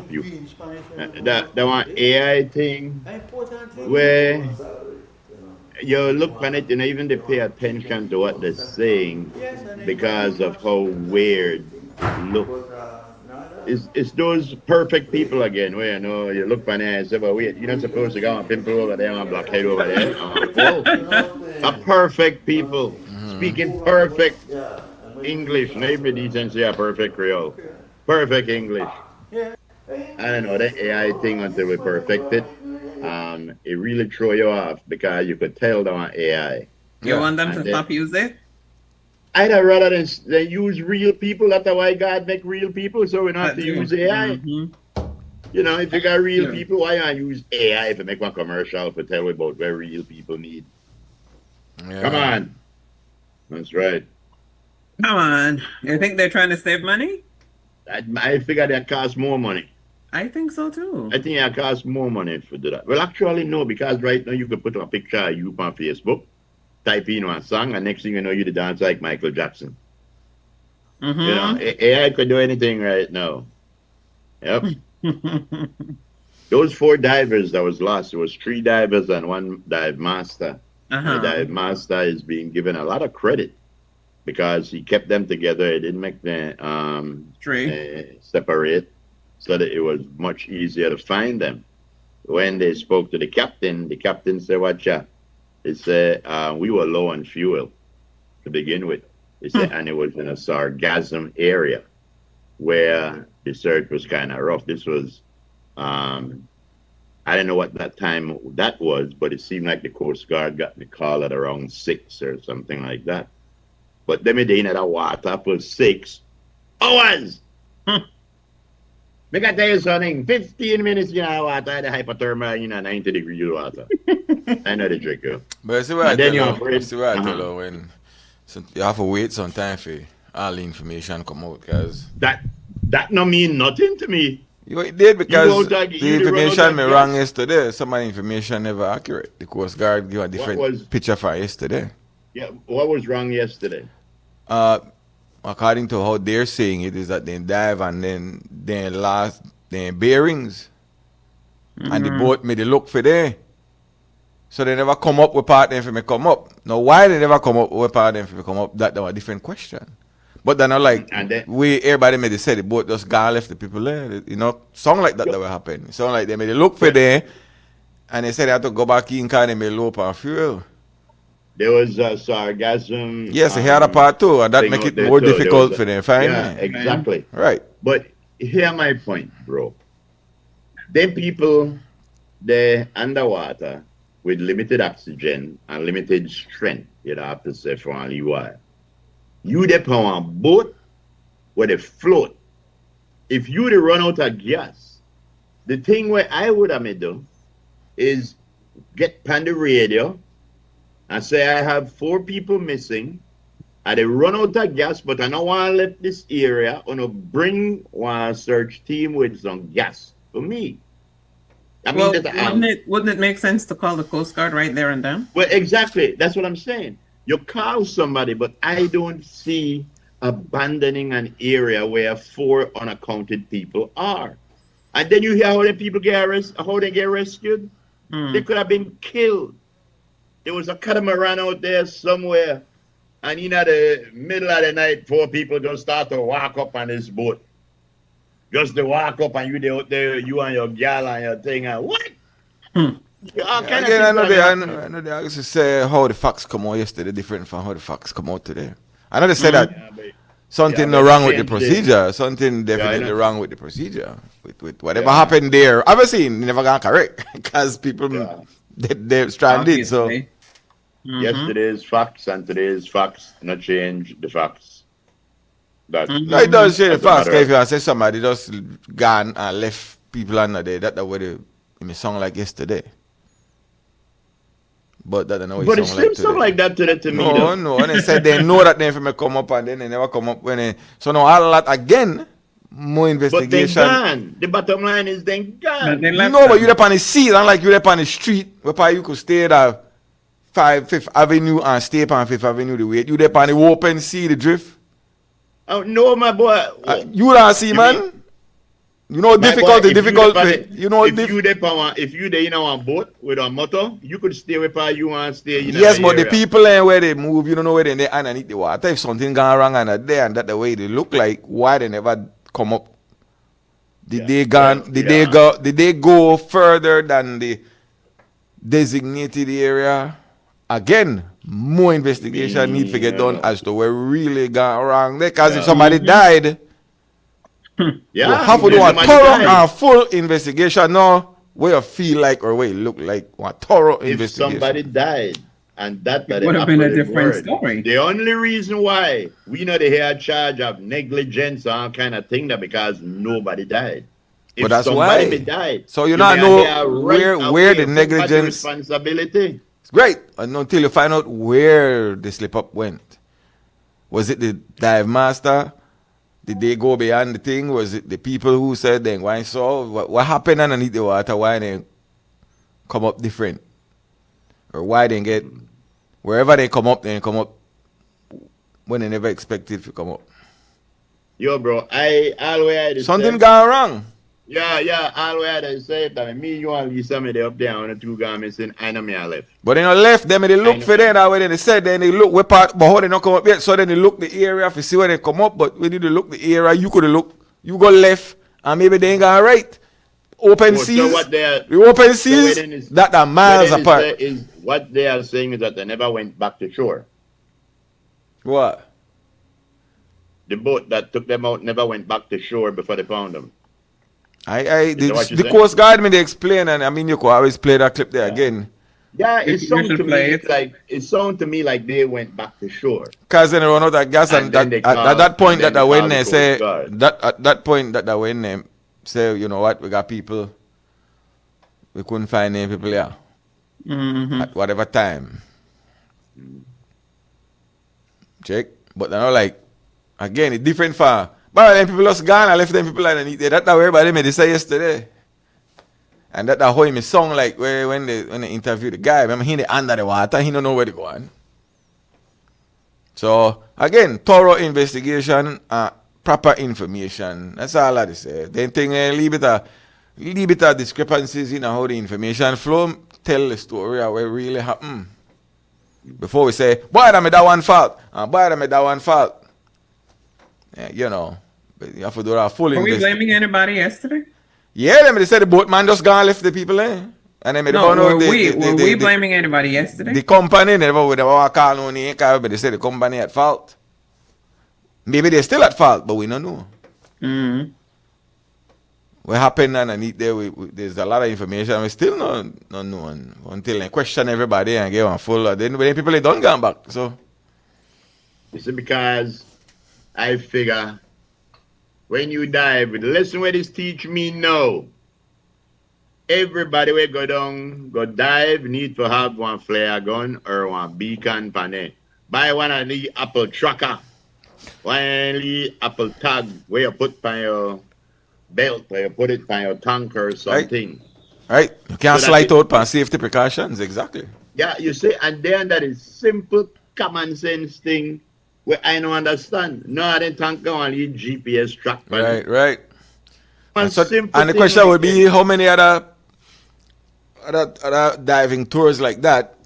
a few. That one AI thing where you look on it, even they pay attention to what they're saying because of how weird it looks. It's those perfect people again where you look on it and say, well, wait, you're not supposed to go on pimple over there and blockhead over there. Well, a perfect people speaking perfect English, name me decency, a perfect Creole. Perfect English. I don't know, that AI thing until we perfect it. It really throw you off because you could tell they want AI. You want them And to then, stop using it? I'd rather than use real people. That's why God make real people, so we don't have to use AI. If you got real people, why not use AI to make one commercial to tell you about where real people need? Yeah. Come on. That's right. Come on. You think they're trying to save money? I figure that costs more money. I think so too. I think it costs more money for do that. Well, actually, no, because right now you can put a picture of you on Facebook, type in one song, and next thing you know, you dance like Michael Jackson. AI could do anything right now. Yep. Those 4 divers that was lost, there was 3 divers and 1 dive master. The dive master is being given a lot of credit because he kept them together. He didn't make them separate, so that it was much easier to find them. When they spoke to the captain said, watch out. He said, we were low on fuel to begin with. He said, and it was in a sargassum area where the search was kind of rough. This was, I don't know what that time that was, but it seemed like the Coast Guard got the call at around 6 or something like that. But them in the water for 6 hours. Me can tell you something, 15 minutes in the water, the hypothermia in 90 degree water. I know the trick, yo. But see what I tell you, when you have to wait some time for all the information come out, because that no mean nothing to me. It did, because the information me wrong yesterday. Some of the information never accurate. The Coast Guard give a different picture for yesterday. Yeah, what was wrong yesterday? According to how they're saying it, is that they dive and then they lost their bearings, and the boat made it look for there. So they never come up with part of them for me come up. Now why they never come up with part of them for me come up, that was a different question. But they're not like everybody made it say the boat just gone left the people there. Something like that will happen. It sound like they made it look for there, and they said they had to go back in because they made low on fuel. There was sargassum. Yes, they had a part too, and that make it more difficult for them. Yeah, exactly. Right. But hear my point, bro. Them people, they're underwater with limited oxygen and limited strength, you have to say, for all you are. You depend on a boat where they float. If you run out of gas, the thing where I would have made though is get on the radio and say I have 4 people missing, and they run out of gas, but I don't want to let this area. I want to bring one search team with some gas for me. I mean, wouldn't it make sense to call the Coast Guard right there and then? Well, exactly. That's what I'm saying. You call somebody, but I don't see abandoning an area where 4 unaccounted people are. And then you hear how the people how they get rescued. They could have been killed. There was a catamaran out there somewhere, and in the middle of the night, 4 people just start to walk up on this boat. Just to walk up, and you out there, you and your gal and your thing, and what? I know they used to say how the facts come out yesterday different from how the facts come out today. I know they said that something wrong with the procedure, something definitely wrong with the procedure, with whatever happened there. Obviously, never gonna correct because people they're stranded. So yesterday's facts and today's facts not change the facts. It does change the facts. If you say somebody just gone and left people under there, that's the way it may sound like yesterday. But that don't But it seems something like that to me. No. And they said they know that they may come up and then they never come up when they. So now all that again, more investigation. But they're gone. The bottom line is they're gone. No, but you're up on the seat, unlike you're up on the street, where you could stay at 5th Avenue and stay up on 5th Avenue the way. You're up on the open sea, the drift. Oh no, my boy. You don't see, man. You know, difficult, the difficult thing. You know, if you there in a boat with a motor, you could stay where you want to stay. Yes, but the people where they move, you don't know where they underneath the water. If something gone wrong and there and that the way they look like, why they never come up? Did they go further than the designated area? Again, more investigation need to get done as to where really gone wrong there. Because if somebody died, you have to do a thorough and full investigation now. Where you feel like or where you look like a thorough investigation. If somebody died and that would have been a different story. The only reason why we know they had charge of negligence or kind of thing that because nobody died. But that's why. Died, so you not know where the negligence responsibility. It's great until you find out where the slip up went. Was it the dive master? Did they go beyond the thing? Was it the people who said then why so what happened underneath the water? Why they come up different? Or why they get wherever they come up when they never expected to come up? Yo bro, I always something gone wrong. Yeah, always I say that me you and Lisa me they up there on the two garments and I know me I left. But they not left them and they look for them that way they said then they look where part but how they not come up yet. So then they look the area to see where they come up, but when you look the area you could have looked, you go left and maybe they ain't got right. Open seas. So what the open seas that are miles apart. What they are saying is that they never went back to shore. What? The boat that took them out never went back to shore before they found them. The Coast Guard me they explain, and I mean you could always play that clip there again. Yeah, it sounds to me like they went back to shore. Cause then they run out of gas, and at that point that when they say at that point that when they say you know what we got people, we couldn't find any people here at whatever time. Check, but they're not like again it's different for. But then people just gone, I left them people underneath there. That's what everybody made say yesterday. And that's how him song like when they interview the guy. Remember he under the water, he don't know where to go on. So again, thorough investigation, proper information. That's all I say. Then thing leave it at discrepancies in how the information flow, tell the story of what really happened. Before we say, boy, that made that one fault. Yeah, you know, but you have to do a full investigation. Were we blaming anybody yesterday? Yeah, they said the boatman just gone left the people in. And then were we blaming anybody yesterday? The company never would have called no name, but they said the company at fault. Maybe they're still at fault, but we don't know. Mm-hmm. What happened underneath there, there's a lot of information we still not knowing until they question everybody and get one full. Then people they don't gone back. So you see, because I figure when you dive, the lesson where this teach me now, everybody will go down, go dive, need to have one flare gun or one beacon pane. Buy one of the Apple tracker, one of the Apple tag where you put on your belt, where you put it on your tank or something. Right. You can't slide out on safety precautions, exactly. Yeah, you see, and then that is simple common sense thing. Well, I don't understand. No, I didn't think on the GPS track. Right. And the question would be, how many other diving tours like that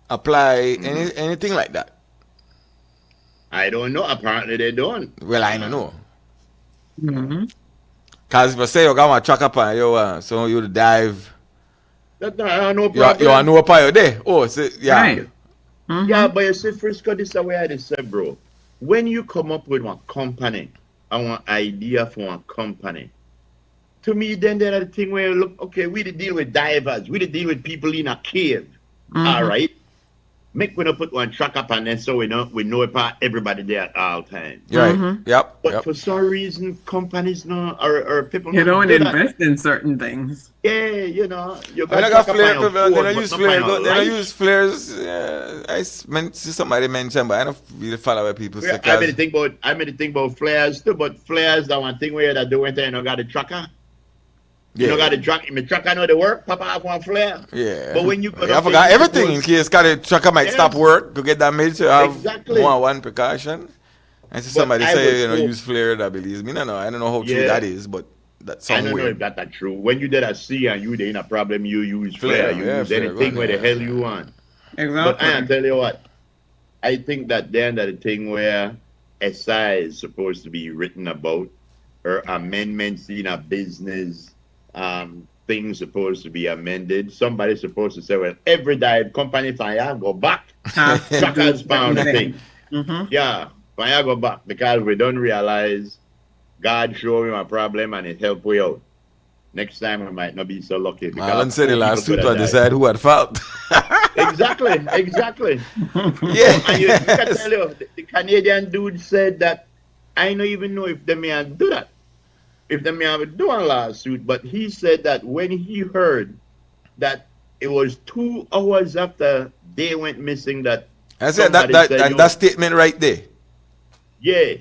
apply anything like that? I don't know. Apparently they don't. Well, I don't know. Because if I say you got a track up and so you dive, that I no problem. You are no part there. Oh, so, yeah. Right. Yeah, but you see, Frisco, this is the way I say, bro. When you come up with one company, I want idea for one company. To me, then there are the thing where you look, okay, we deal with divers, we deal with people in a cave. All right. Make we not put one track up and then so we know about everybody there at all times. Right. Yep. But for some reason, companies know or people you don't invest in certain things. Yeah, you know. You got they use flares. I meant somebody mentioned, but I don't really follow what people say. I made to think about flares too, but flares that one thing where they do it and you got the tracker. You don't got the tracker. My tracker know the work. Papa have one flare. Yeah. But when you I forgot everything in case the tracker might stop work to get damaged. So have one precaution. I see somebody say use flare that believes me. No, I don't know how true that is, but That's I don't know somewhere. if that's true. When you did a C and you in a problem, you use Flare, flare. You yeah, use flare anything gun, where the yeah, hell yeah. you want. But I Exactly. tell you what, I think that then that the thing where SI is supposed to be written about, or amendments in a business, things supposed to be amended. Somebody's supposed to say, well, every dive company fire go back. Have to do Trackers found certain the things. thing. Mm-hmm. Yeah, fire go back because we don't realize God show him a problem and it help we out. Next time we might not be so lucky Marlon because said the 4 people could lawsuit have will died. decide who had fault. Exactly, exactly. No, and you can tell Yes. you, the Canadian dude said that I don't even know if they may have do that, if they may have do a lawsuit, but he said that when he heard that it was 2 hours after they went missing that I said somebody said, that yo, statement right there. yeah,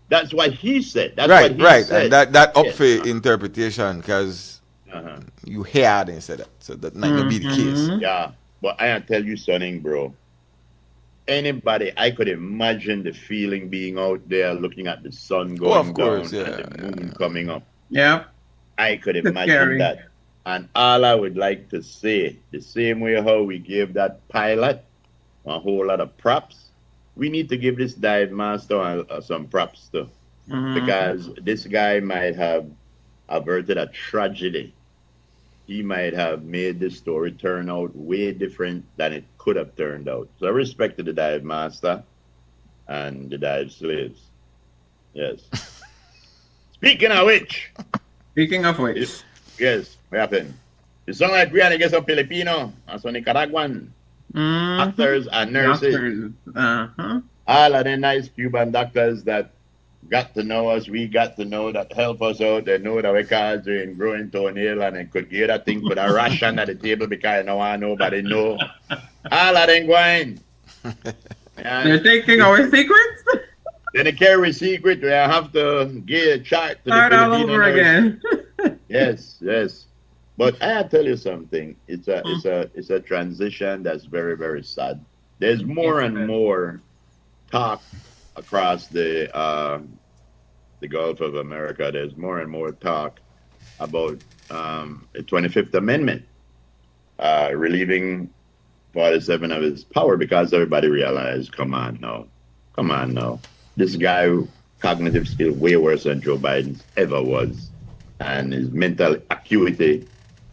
that's what he said. That's what Right, he right. And said. that up Yes. for interpretation because Uh-huh. you heard and said that. So that might not be the case. Mm-hmm. Yeah. But I tell you something, bro. Anybody, I could imagine the feeling being out there looking at the sun Oh, of going course, down and yeah, the moon yeah. coming up. Yep. I could It's imagine scary. that. And all I would like to say, the same way how we gave that pilot a whole lot of props, we need to give this dive master some props too. Mm-hmm. Because this guy might have averted a tragedy. He might have made the story turn out way different than it could have turned out. So I respect the dive master and the dive slaves. Yes. Speaking of which, Speaking of it, which. yes, what happened? The song like we had to get some Filipino and some Nicaraguan Mm-hmm. doctors and nurses. Doctors. Uh-huh. All of the nice Cuban doctors that got to know us, we got to know that help us out. They know that we cause doing growing toenail and they could get that thing, put a ration at the table because no one nobody know. All of them going. They're And taking our secrets? then they carry secret. We have to give a chart to the Start all Filipino over nurse. again. Yes, yes. But I tell you something. It's a transition that's very, very sad. There's Yes, more it and is. more talk across the Gulf of America. There's more and more talk about the 25th Amendment relieving 47 of his power because everybody realized, come on now, this guy cognitive skill way worse than Joe Biden's ever was, and his mental acuity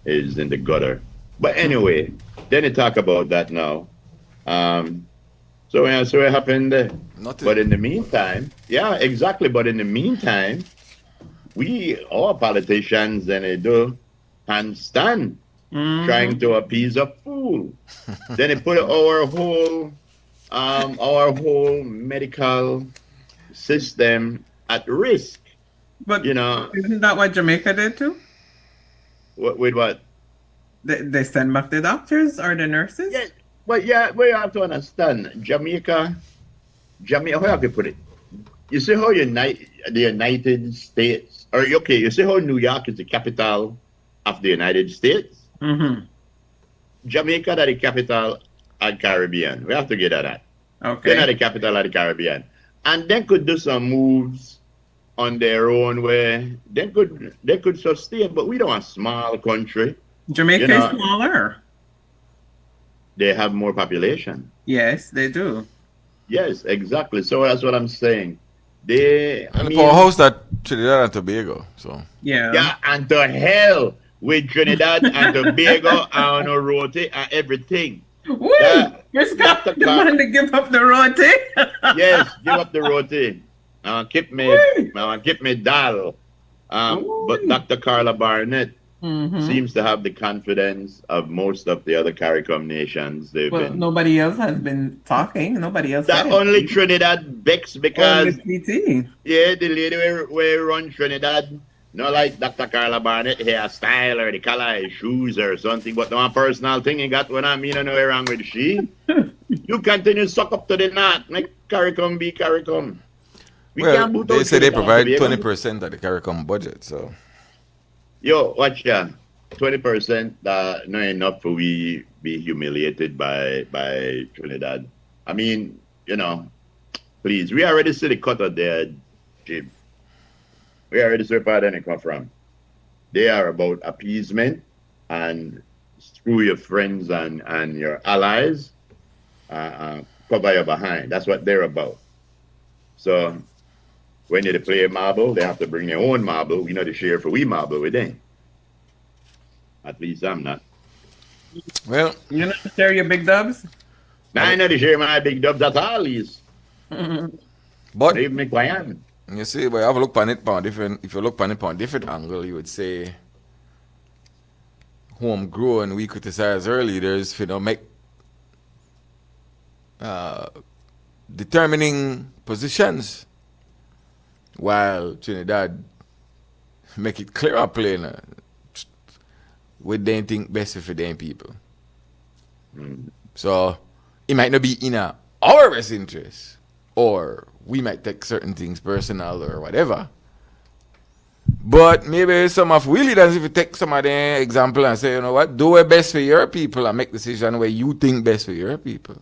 is in the gutter. But anyway, then they talk about that now. So yeah, so it happened there. But in Nothing. the meantime, yeah, exactly. But in the meantime, our politicians, and they do handstand trying Mm-hmm. to appease a fool. Then they put our whole medical system at risk. But You know, isn't that what Jamaica did too? with what? They send back the doctors or the nurses? Yeah, but yeah, we have to understand Jamaica. How have you put it? You see how the United States, or okay, you see how New York is the capital of the United States. Mm-hmm. Jamaica that the capital of Caribbean. We have to get at that. They're not Okay. the capital of the Caribbean, and they could do some moves on their own where they could sustain. But we don't a small country. You Jamaica is know, smaller. they have more population. Yes, they do. Yes, exactly. So that's what I'm saying. They, I And the mean, powerhouse that Trinidad and Tobago. So Yeah. yeah, and to hell with Trinidad and Tobago and Orote and everything. Woo! That Frisco Dr. Clark, demand to give up the roti. yes, give up the Rote. Woo! Keep me dial. But Woo! Dr. Carla Barnett Mm-hmm. seems to have the confidence of most of the other CARICOM nations. They've Well, been nobody else has been talking. Nobody else said that only anything. Trinidad Bex Only because PT. yeah, the lady where run Trinidad, not like Dr. Carla Barnett hairstyle or the color of his shoes or something, but no personal thing he got when I mean I know wrong with she. You continue suck up to the knot, make CARICOM be CARICOM. We well, can't boot they out say they Trinidad and provide Tobago. 20% of the CARICOM budget. So Yo, watch ya. 20% not enough for we be humiliated by Trinidad. I mean, please, we already see the cutter there, Jim. We already see where they come from. They are about appeasement and screw your friends and your allies, cover your behind. That's what they're about. So when they play a marble, they have to bring their own marble. We know to share for we marble with them. At least I'm not. Well, you know, share your big dubs. Now I know to share my big dubs at all these. But leave me quiet. You see, but have a look on it from different. If you look on it from a different angle, you would say homegrown. We criticize our leaders for make determining positions, while Trinidad make it clear and plain what they think best for them people. So it might not be in our best interest, or we might take certain things personal or whatever. But maybe some of we leaders, if you take some of their example and say, you know what, do what's best for your people and make decision where you think best for your people.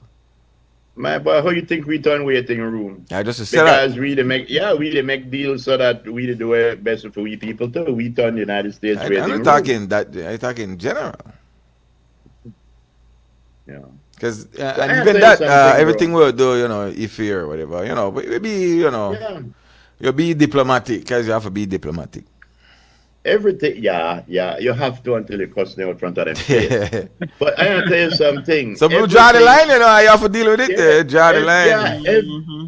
My boy, how you think we turn waiting room? I just because we make deals so that we do it best for we people too. We turn the United States waiting room. I'm talking that. I talk in general. Yeah. Because and even that everything we'll do, you know, if or whatever, you know, but it be, you know, you'll be diplomatic because you have to be diplomatic. Everything, yeah, you have to until you cuss them in front of them face. But I want to tell you something. Some people draw the line, you know, you have to deal with it. Draw the line. Yeah,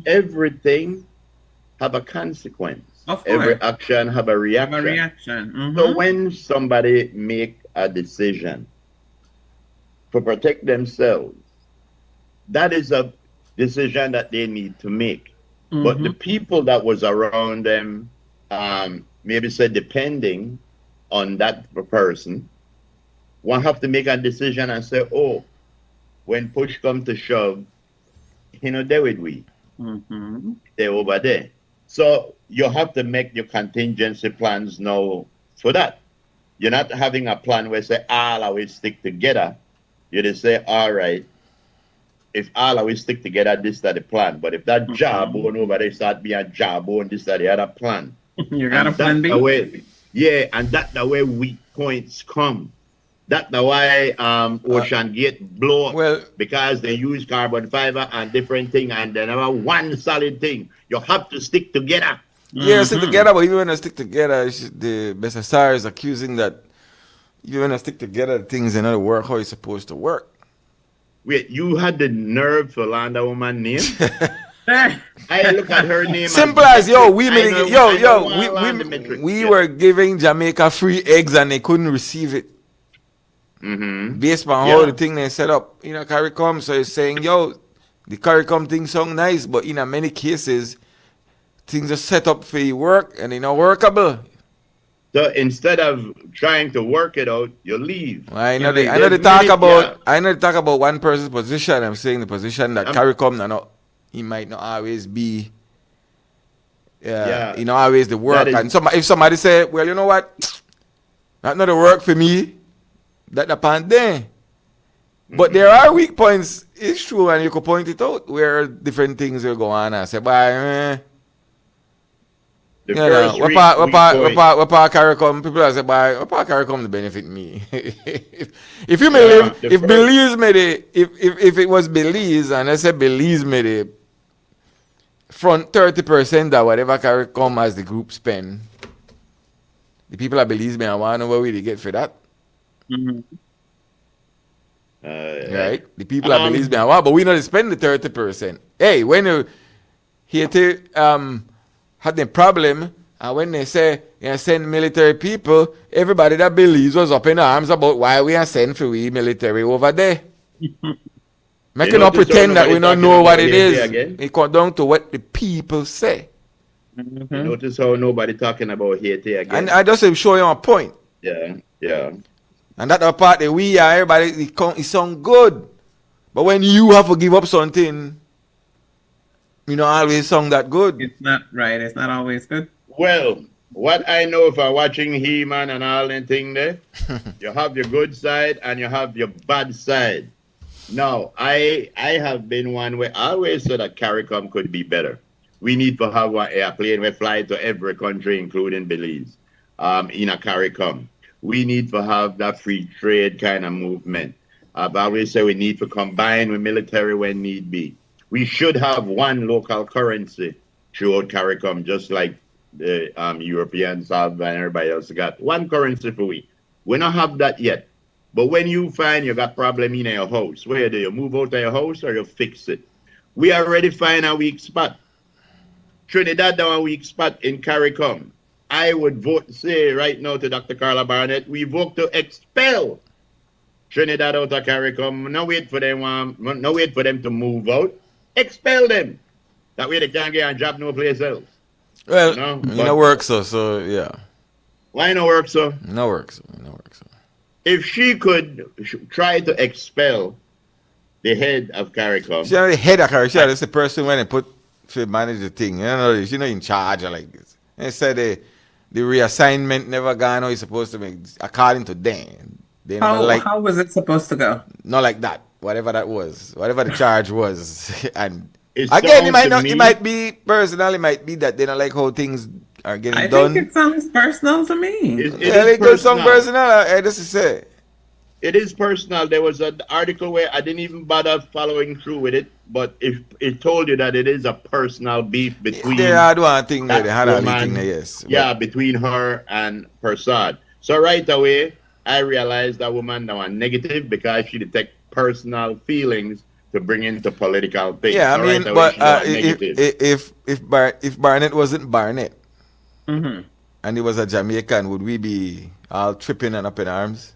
everything have a consequence. Every action have a reaction. So when somebody make a decision to protect themselves, that is a decision that they need to make. But the people that was around them, maybe say depending on that person, one have to make a decision and say, oh, when push comes to shove, you know, there with we. They're over there. So you have to make your contingency plans now for that. You're not having a plan where say all always stick together. You just say, all right, if all always stick together, this is the plan. But if that job on over there start being a job on this is the other plan. You got a plan B? And that's the way weak points come. That's the why Ocean Gate blow up, because they use carbon fiber and different thing, and they never one solid thing. You have to stick together. Yeah, stick together, but even when I stick together, the BSSR is accusing that even when I stick together, things don't work how it's supposed to work. Wait, you had the nerve to land a woman's name? I look at her name. Simple as we were giving Jamaica free eggs and they couldn't receive it. Based on how the thing they set up in a CARICOM. So it's saying, the CARICOM thing sound nice, but in many cases, things are set up for your work and they're not workable. So instead of trying to work it out, you leave. I know they talk about one person's position. I'm saying the position that CARICOM he might not always be always the work. And if somebody say, well, you know what, that's not the work for me, that upon there. But there are weak points, it's true, and you could point it out where different things will go on and say, what part CARICOM, people are saying, what part CARICOM to benefit me? if you believe, if Belize made it, if it was Belize, and I said Belize made it, front 30% that whatever CARICOM as the group spend, the people that Belize me, I want to know where they get for that. Right? The people that Belize me, but we not spend the 30%. Hey, when you Haiti had the problem, and when they say send military people, everybody that believes was up in arms about why we are sending for we military over there. Making not pretend that we don't know what it is. It comes down to what the people say. You notice how nobody talking about Haiti again. And I just show you a point. Yeah. And that part that we are, everybody, it sound good. But when you have to give up something, you know, always sound that good. It's not right. It's not always good. Well, what I know for watching He-Man and all that thing there, you have your good side and you have your bad side. Now, I have been one where I always said that CARICOM could be better. We need to have an airplane we fly to every country, including Belize, in a CARICOM. We need to have that free trade kind of movement. I've always said we need to combine with military when need be. We should have one local currency throughout CARICOM, just like the Europeans have and everybody else got. One currency for we. We don't have that yet. But when you find you got problem in your house, where do you move out of your house or you fix it? We already find a weak spot. Trinidad down a weak spot in CARICOM. I would vote, say right now to Dr. Carla Barnett, we vote to expel Trinidad out of CARICOM. No wait for them to move out. Expel them. That way they can't get a job no place else. Well, it don't work so yeah. Why not work so? No work so. If she could try to expel the head of CARICOM. She's not the head of CARICOM. She's the person when they put to manage the thing. You know, she's not in charge of like this. They said the reassignment never gone how it's supposed to be according to them. They how was it supposed to go? Not like that. Whatever that was. Whatever the charge was. And it again, it might be personal, it might be that they don't like how things are getting done. I think it sounds personal to me. It goes some personal. I just say. It is personal. There was an article where I didn't even bother following through with it, but it told you that it is a personal beef between. They had one thing there. They had a meeting there, yes. Yeah, between her and Persad. So right away, I realized that woman now a negative because she detect personal feelings to bring into political things. Yeah, I mean, right but if Barnett wasn't Barnett, and he was a Jamaican, would we be all tripping and up in arms?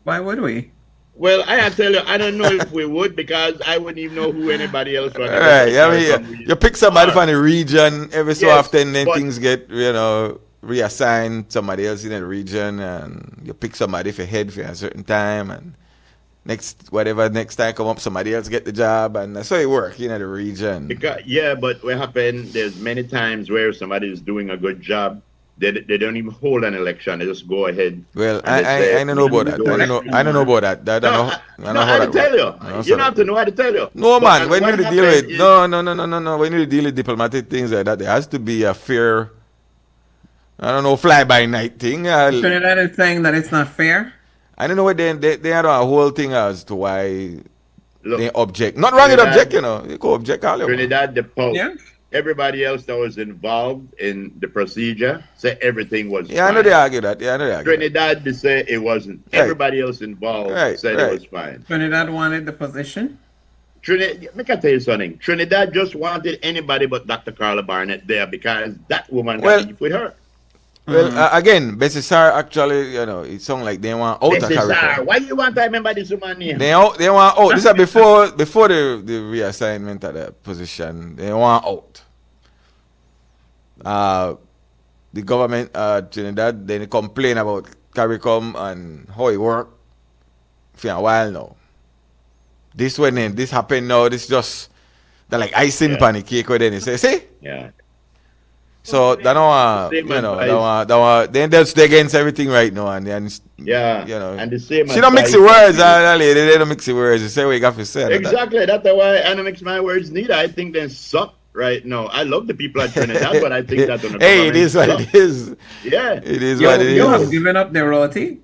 Why would we? Well, I tell you, I don't know if we would because I wouldn't even know who anybody else was. Right, I mean, you pick somebody from the region every so often, then things get, reassigned somebody else in the region, and you pick somebody for head for a certain time, and next time come up, somebody else get the job, and that's how it works, the region. Because, but what happened, there's many times where somebody is doing a good job, they don't even hold an election. They just go ahead. Well, I don't know about that. I don't know about that. I tell you. You don't have to know how to tell you. No, man. When you deal with no. When you deal with diplomatic things like that, there has to be a fair, fly by night thing. Trinidad is saying that it's not fair. I don't know what they had a whole thing as to why they object. Not wrong with object, You go object all over. Trinidad, the Pope. Yeah. Everybody else that was involved in the procedure said everything was fine. I know they argue that. Trinidad, they say it wasn't. Right. Everybody else involved said it was fine. Trinidad wanted the position? Let me tell you something. Trinidad just wanted anybody but Dr. Carla Barnett there because that woman got beef with her. Well, again, Bessie Sarr actually, it sounds like they want out of CARICOM. Why you want to remember this woman name? They want out. This is before the reassignment of the position. They want out. The government, Trinidad, they complain about CARICOM and how it work for a while now. This happened now. This just they're like icing on the cake. Then they say, see? Yeah. So then they're against everything right now, and and the same. She don't mix the words, lady. They don't mix the words. You say what you got to say. Exactly. That's why I don't mix my words neither. I think they suck right now. I love the people at Trinidad, but I think that hey, it is what it is. Yeah, it is what it is. You have given up their royalty.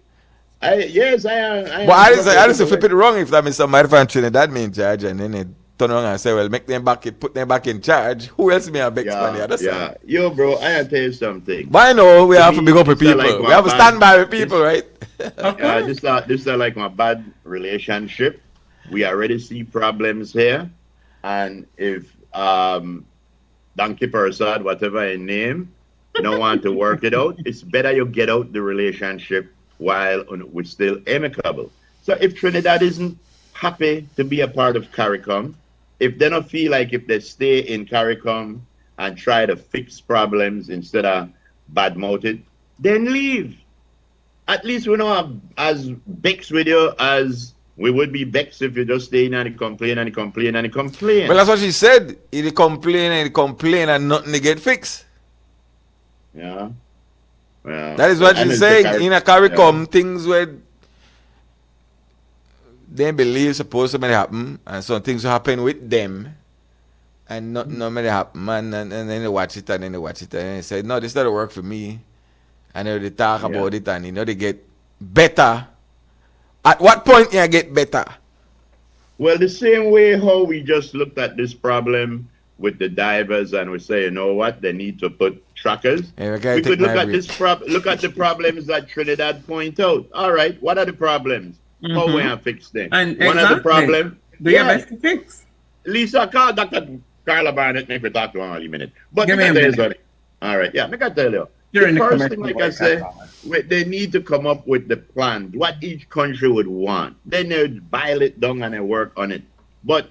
Yes, I am. But I just flip it wrong if that means somebody from Trinidad me in charge, and then they turn around and say, well, put them back in charge. Who else may have expand the other side? Yo, bro, I have to tell you something. But I know we have to big up with people. We have to stand by with people, right? This is like my bad relationship. We already see problems here. And if Donkey Persad, whatever his name, don't want to work it out, it's better you get out the relationship while we're still amicable. So if Trinidad isn't happy to be a part of CARICOM, if they don't feel like if they stay in CARICOM and try to fix problems instead of bad-mouth it, then leave. At least we're not as vexed with you as we would be vexed if you just stay in and complain and complain and complain. Well, that's what she said. He complain and nothing to get fixed. Yeah. Well, that is what she's saying. In a CARICOM, things where they believe supposed to happen, and some things will happen with them, and no matter happen, man, and then they watch it and then they say, no, this doesn't work for me. And then they talk about it and they get better. At what point you get better? Well, the same way how we just looked at this problem with the divers and we say, you know what, they need to put trackers. Yeah, we could look at look at the problems that Trinidad point out. All right, what are the problems? How we can fix them? And one of the problems. Do your best to fix. Lisa, call Dr. Carla Barnett, make me talk to her in a minute. But give me a minute. All right, yeah, make I tell you. During the the first thing, like I say, they need to come up with the plan, what each country would want. Then they would boil it down and they work on it. But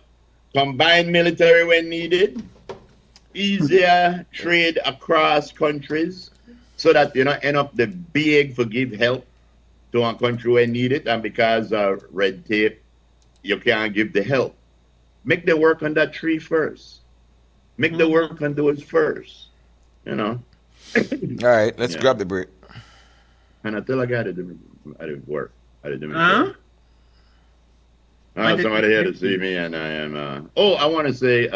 combined military when needed, easier trade across countries, so that you know end up the big for give help to one country when needed, and because of red tape, you can't give the help. Make the work on that tree first. Make the work on those first. You know. All right, let's grab the break. And until I got it, I didn't work. I didn't do Huh? somebody here to see me, and I am. I want to say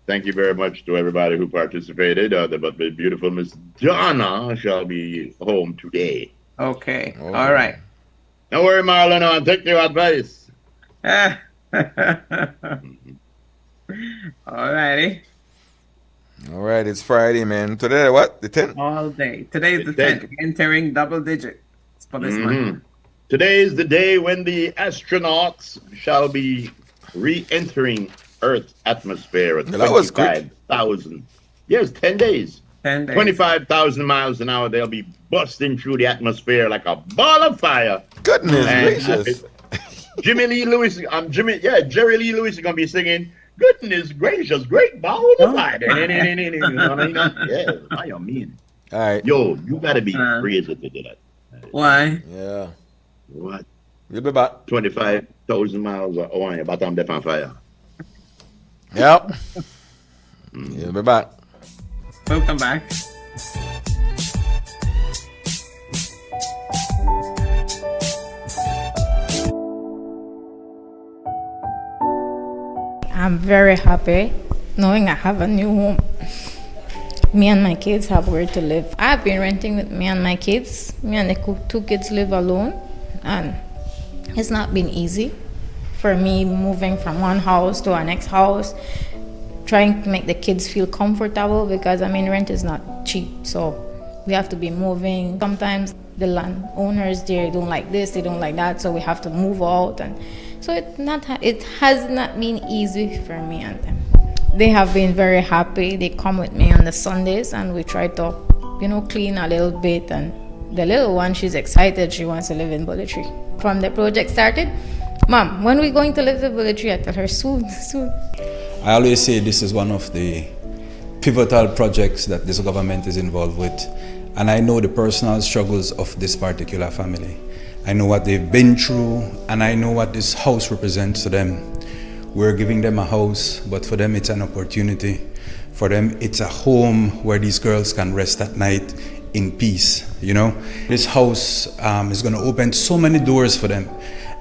thank you very much to everybody who participated. The beautiful Miss Donna shall be home today. Okay. All right. Don't worry, Marlon. I'll take your advice. All righty. All right, it's Friday, man. Today, what? The 10th? All day. Today is the 10th. Entering double digits for this month. Today is the day when the astronauts shall be re-entering Earth's atmosphere at 25,000. Yes, 10 days. 10 days. 25,000 miles an hour. They'll be busting through the atmosphere like a ball of fire. Goodness gracious. Jerry Lee Lewis is going to be singing, goodness gracious, great ball of fire. Yeah, I mean. All right. Yo, you got to be crazy to do that. Why? Yeah. What? You'll be back. 25,000 miles on your bottom death on fire. Yep. You'll be back. Welcome back. I'm very happy knowing I have a new home. Me and my kids have where to live. I've been renting with me and my kids. Me and the two kids live alone, and it's not been easy for me moving from one house to our next house, trying to make the kids feel comfortable because rent is not cheap, so we have to be moving. Sometimes the landowners there don't like this, they don't like that, so we have to move out, and so it has not been easy for me and them. They have been very happy. They come with me on the Sundays and we try to, clean a little bit. And the little one, she's excited. She wants to live in Bullet Tree. From the project started, Mom, when are we going to live in Bullet Tree? I tell her, soon. I always say this is one of the pivotal projects that this government is involved with. And I know the personal struggles of this particular family. I know what they've been through, and I know what this house represents to them. We're giving them a house, but for them it's an opportunity. For them it's a home where these girls can rest at night in peace, This house is going to open so many doors for them,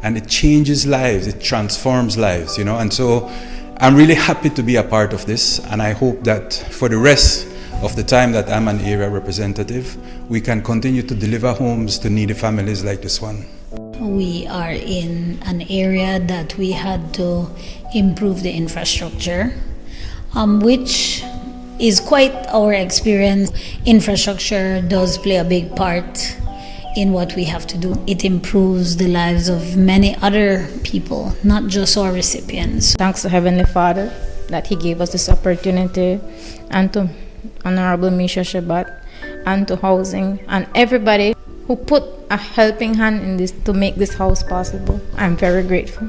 and it changes lives, it transforms lives, And so I'm really happy to be a part of this, and I hope that for the rest of the time that I'm an area representative, we can continue to deliver homes to needy families like this one. We are in an area that we had to improve the infrastructure, which is quite our experience. Infrastructure does play a big part in what we have to do. It improves the lives of many other people, not just our recipients. Thanks to Heavenly Father that He gave us this opportunity, and to Honorable Misha Shabbat, and to housing, and everybody who put a helping hand in this to make this house possible. I'm very grateful.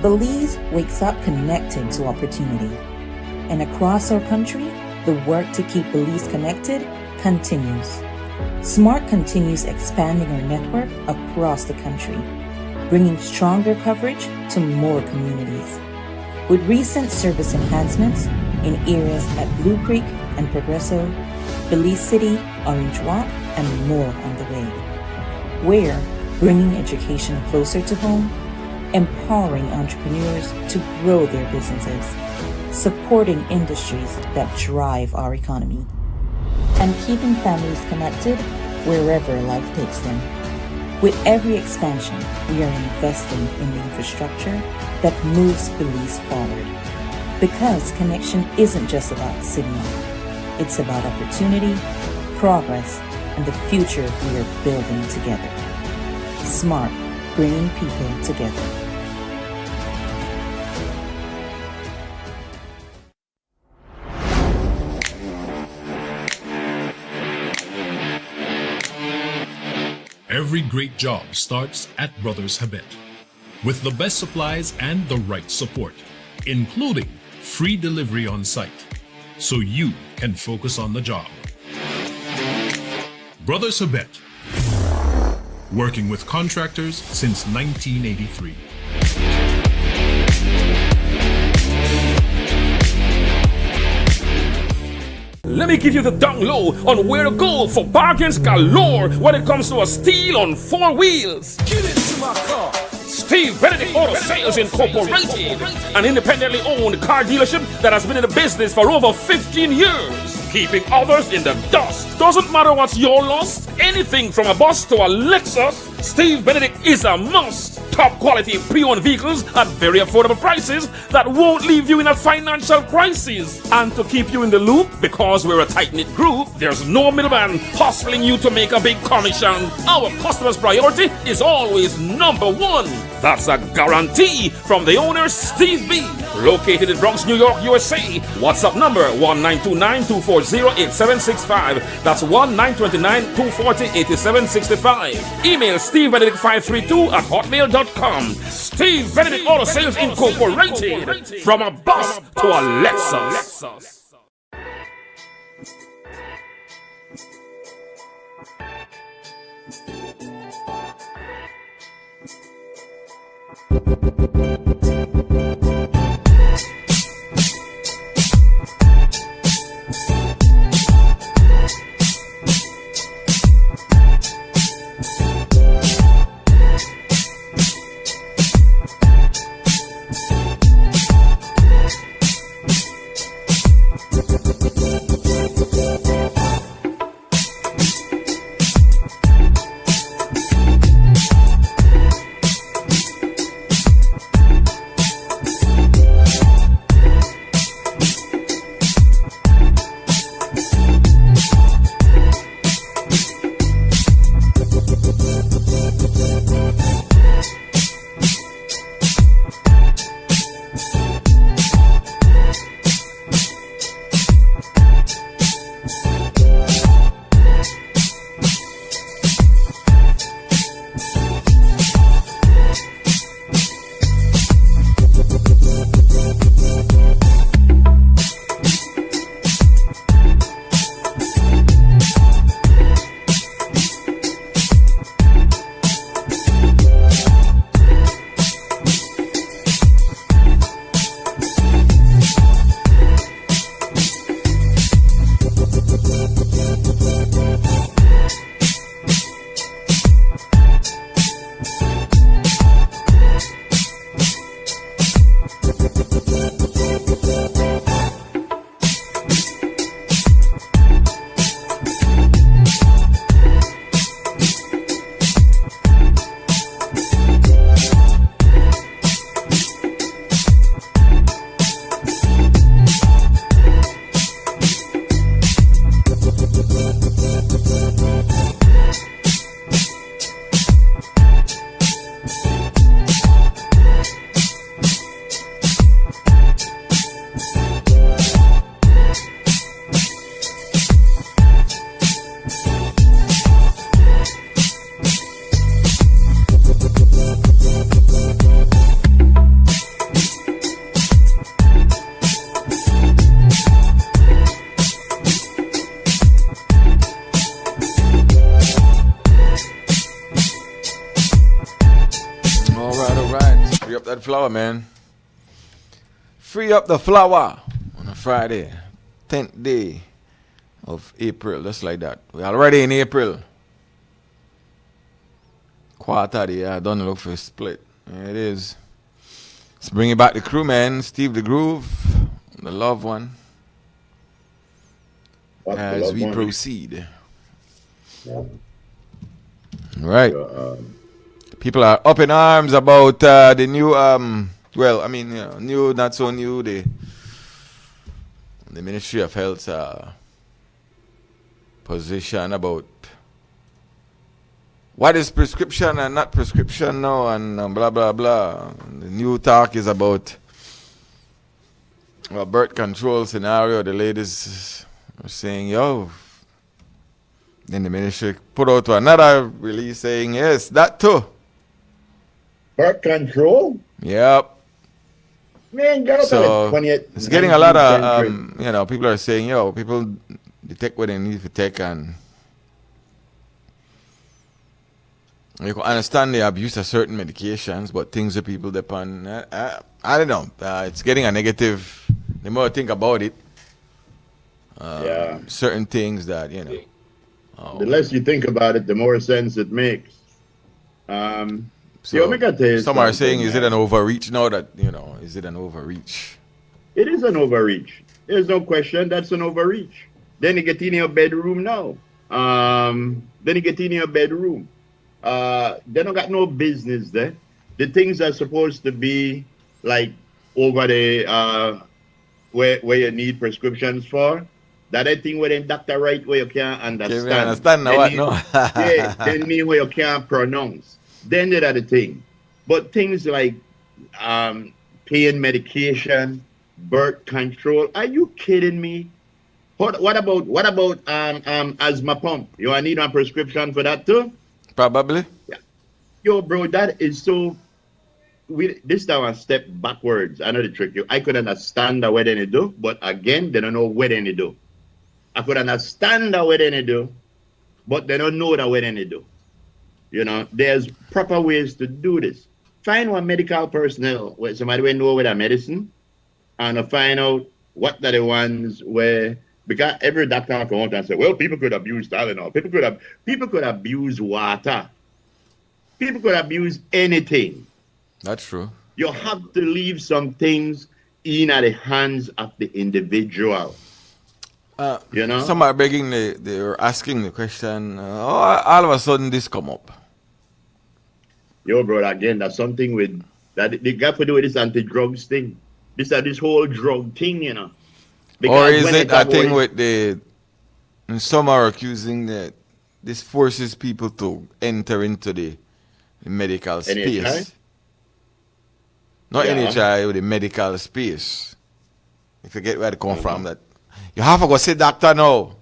Belize wakes up connected to opportunity. And across our country, the work to keep Belize connected continues. SMART continues expanding our network across the country, bringing stronger coverage to more communities. With recent service enhancements in areas at Blue Creek and Progresso, Belize City, Orange Walk, and more on the way. We're bringing education closer to home, empowering entrepreneurs to grow their businesses, supporting industries that drive our economy, and keeping families connected wherever life takes them. With every expansion, we are investing in the infrastructure that moves Belize forward. Because connection isn't just about signal, it's about opportunity, progress, and the future we are building together. Smart, bringing people together. Every great job starts at Brothers Habet with the best supplies and the right support, including free delivery on site, so you can focus on the job. Brothers Habet, working with contractors since 1983. Let me give you the down low on where to go for bargains galore when it comes to a steel on 4 wheels. Get into my car. Steve Benedict Auto Sales Incorporated, an independently owned car dealership that has been in the business for over 15 years, keeping others in the dust. Doesn't matter what's your loss, anything from a bus to a Lexus, Steve Benedict is a must. Top quality pre-owned vehicles at very affordable prices that won't leave you in a financial crisis. And to keep you in the loop, because we're a tight-knit group, there's no middleman hustling you to make a big commission. Our customer's priority is always number one. That's a guarantee from the owner, Steve B. Located in Bronx, New York, USA. WhatsApp number 1-929-240-8765. That's 1-929-240-8765. Email stevebenedict532@hotmail.com. Steve Benedict Auto Sales Incorporated. From a bus to a Lexus. Free up that flower, man. Free up the flower on a Friday, 10th day of April, just like that. We're already in April. Quarter of the year, don't look for a split. There it is. Let's bring it back the crew, man. Steve the Groove, the loved one. As we proceed. Yeah. Right. People are up in arms about the new, well, I mean, new, not so new, the Ministry of Health's position about what is prescription and not prescription now, and blah, blah, blah. The new talk is about a birth control scenario. The ladies are saying, yo. Then the ministry put out another release saying, yes, that too. Birth control? Yep. Man, get so up it's getting a lot of, people are saying, yo, people, they take what they need to take, and you can understand the abuse of certain medications, but things that people depend, I don't know. It's getting a negative, the more I think about it, certain things that, the less you think about it, the more sense it makes. Some are saying, is it an overreach now that, is it an overreach? It is an overreach. There's no question that's an overreach. Then you get in your bedroom now. They don't got no business there. The things are supposed to be like over the, where you need prescriptions for. That I think where the doctor right where you can't understand. Can you understand now what? No. Yeah, then mean where you can't pronounce. Then that are the thing. But things like pain medication, birth control. Are you kidding me? What about asthma pump? You need a prescription for that too? Probably. Yeah. Yo, bro, that is so. This time I step backwards. I know the trick. I could understand what they do, but again, they don't know what they do. I could understand what they do, but they don't know what they do. There's proper ways to do this. Find one medical personnel, where somebody will know with a medicine, and find out what are the ones where, because every doctor come out and say, well, people could abuse Tylenol, people could abuse water, people could abuse anything. That's true. You have to leave some things in the hands of the individual. Some are begging, they're asking the question, all of a sudden this come up. Yo, bro, again, that's something with, that they got to do with this anti-drugs thing. This whole drug thing, Because or is it a thing with and some are accusing that this forces people to enter into the medical space. NHI? Not NHI, with the medical space. You forget where they come from, that you have to go see doctor now.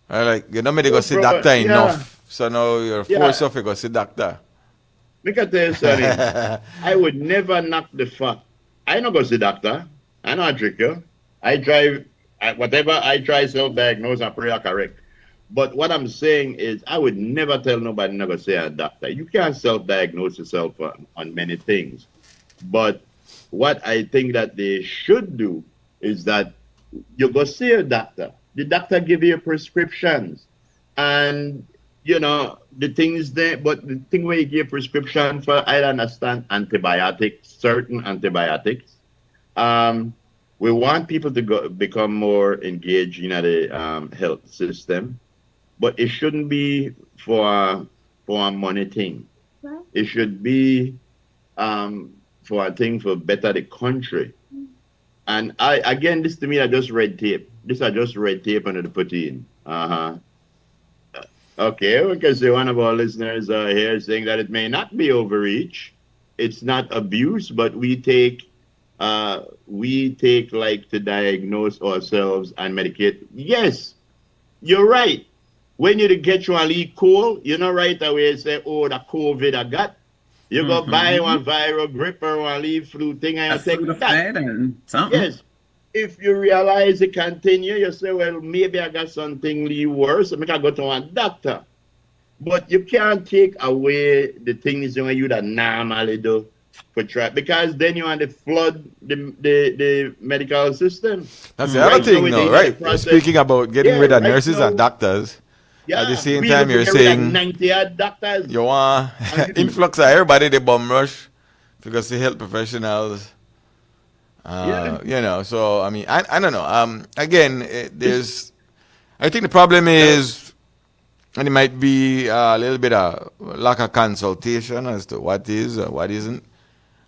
Like, you don't need to go see doctor enough. So now you're forced to go see doctor. Look at this, I would never knock the fact. I don't go see doctor. I know a trick, yo. I drive, whatever I try self-diagnose and pray are correct. But what I'm saying is, I would never tell nobody never say a doctor. You can't self-diagnose yourself on many things. But what I think that they should do is that you go see a doctor. The doctor give you prescriptions. And, the things there, but the thing where you give prescription for, I understand antibiotics, certain antibiotics. We want people to become more engaged in the health system, but it shouldn't be for a money thing. Right. It should be for a thing for better the country. And again, this to me are just red tape. These are just red tape under the put in. Okay, we can say one of our listeners here saying that it may not be overreach. It's not abuse, but we take like to diagnose ourselves and medicate. Yes, you're right. When you get you a leak cold, you know right away say, oh, the COVID I got. You go buy one viral grip or one leaf flu thing and you take that. And something. Yes. If you realize it continue, you say, well, maybe I got something worse. I can go to one doctor. But you can't take away the things you that normally do for try, because then you want to flood the medical system. That's the other thing, no, right? You're speaking about getting rid of nurses and doctors. Yeah, at the same we time, need to you're get rid of saying 90 odd doctors. you want influx of everybody, the bum rush, because the health professionals. You know, so I mean, I don't know. Again, there's. I think the problem is, and it might be a little bit of lack of consultation as to what is or what isn't.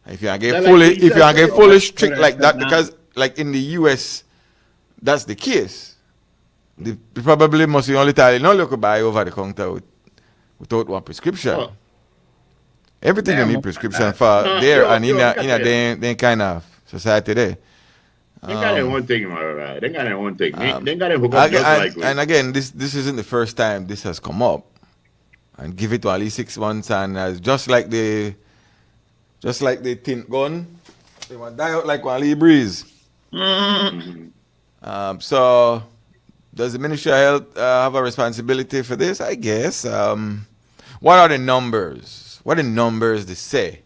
If you get fully strict like that, because like in the US, that's the case. They probably must be only tell no look buy over the counter without one prescription. Oh. Everything you need prescription for there and in a kind of society there. They got their own thing, right? They got their own thing. They got their hook up just like and again, this isn't the first time this has come up. And give it to at least 6 months, and just like the tint gun, they will die out like one little breeze. Mm-hmm. So does the Ministry of Health have a responsibility for this? I guess. What are the numbers? What are the numbers they say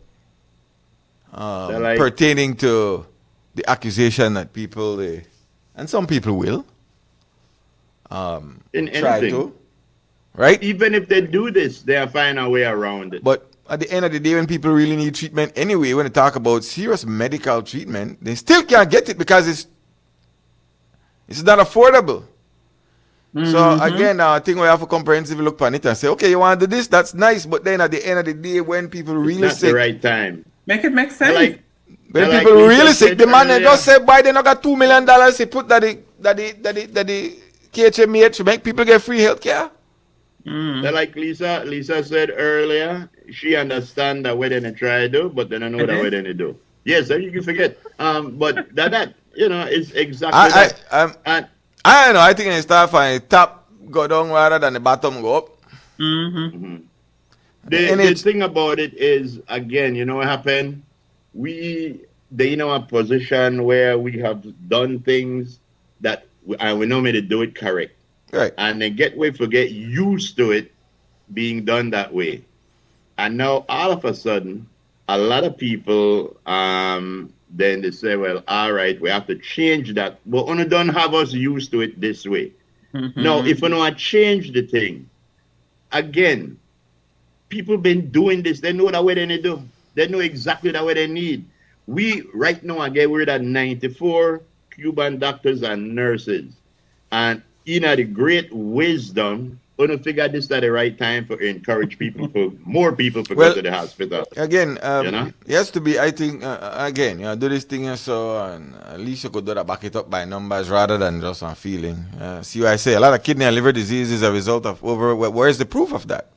pertaining to the accusation that people, and some people will, in try anything. to, right? Even if they do this, they'll find a way around it. But at the end of the day, when people really need treatment anyway, when they talk about serious medical treatment, they still can't get it because it's not affordable. Mm-hmm. So again, I think we have to comprehensively look on it and say, okay, you want to do this, that's nice, but then at the end of the day, when people really it's not the right time. Make it make sense. When people really sick, the man they just say, "Why they not got $2 million?" He put that the KHMH to make people get free health care. Like Lisa said earlier, she understand that what they try to do, but they don't know that what they do. Yes, you can forget. But that you know is exactly that. I don't know. I think they start from the top go down rather than the bottom go up. Mm-hmm. The thing about it is, again, you know what happened? They in our position where we have done things that we know me to do it correct. Right. And they get used to it being done that way. And now all of a sudden, a lot of people then they say, well, all right, we have to change that. But we don't have us used to it this way. Mm-hmm. Now, if we don't change the thing, again, people been doing this, they know that way they do. They know exactly that what they need. We right now get rid of 94 Cuban doctors and nurses. And in the great wisdom, we don't figure this at the right time for encourage people for more people to go to the hospital. Again, it has to be, I think, again, do this thing so and at least you could do that, back it up by numbers rather than just on feeling. See what I say? A lot of kidney and liver disease is a result of where's the proof of that?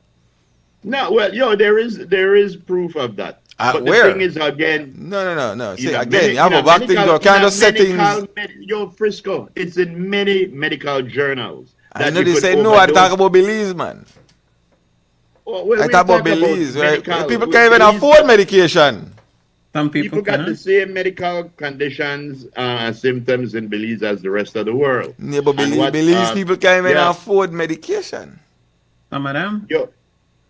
No, well, there is proof of that. But where? The thing is, again... No. See, again, you have a back thing, you kind of settings... Frisco, it's in many medical journals. I know they say, no, I talk about Belize, man. I talk about Belize, right? People can't even afford medication. Some people got the same medical conditions and symptoms in Belize as the rest of the world. Yeah, but Belize people can't even afford medication. Some of them?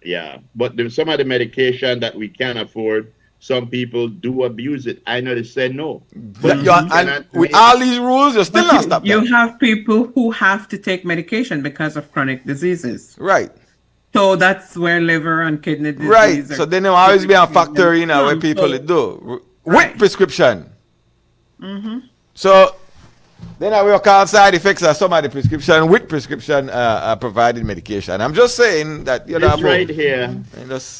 Yeah, but there's some of the medication that we can afford, some people do abuse it. I know they say no. But with all these rules, you're still not stopping. You have people who have to take medication because of chronic diseases. Right. So that's where liver and kidney disease. Right. So then there will always be a factor in where people do with prescription. Mm-hmm. So then I will call side effects of some of the prescription with prescription provided medication. I'm just saying that right here.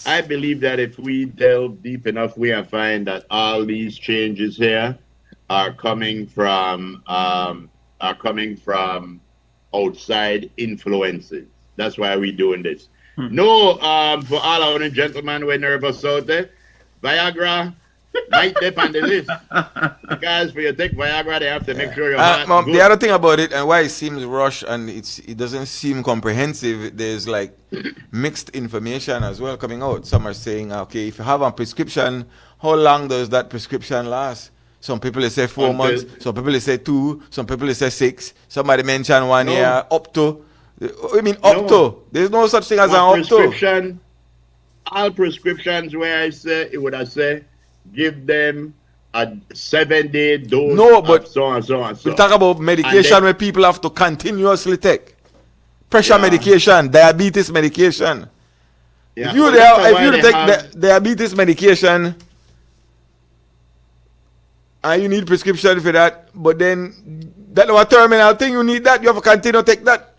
I believe that if we delve deep enough, we will find that all these changes here are coming from outside influences. That's why we're doing this. No, for all our gentlemen who are nervous out there, Viagra might dip on the list. Because for you take Viagra, they have to make sure you're good. The other thing about it and why it seems rushed and it doesn't seem comprehensive, there's like mixed information as well coming out. Some are saying, okay, if you have a prescription, how long does that prescription last? Some people they say 4 months, some people they say 2, some people they say 6. Somebody mentioned 1 year, up to. I mean, up to. There's no such thing as an up to. All prescriptions where I say, it would I say, give them a 7-day dose No, but of so and so and so. we talk about medication where people have to continuously take. Pressure medication, diabetes medication. Yeah. If you take diabetes medication and you need prescription for that, but then that was a terminal thing, you need that, you have to continue to take that.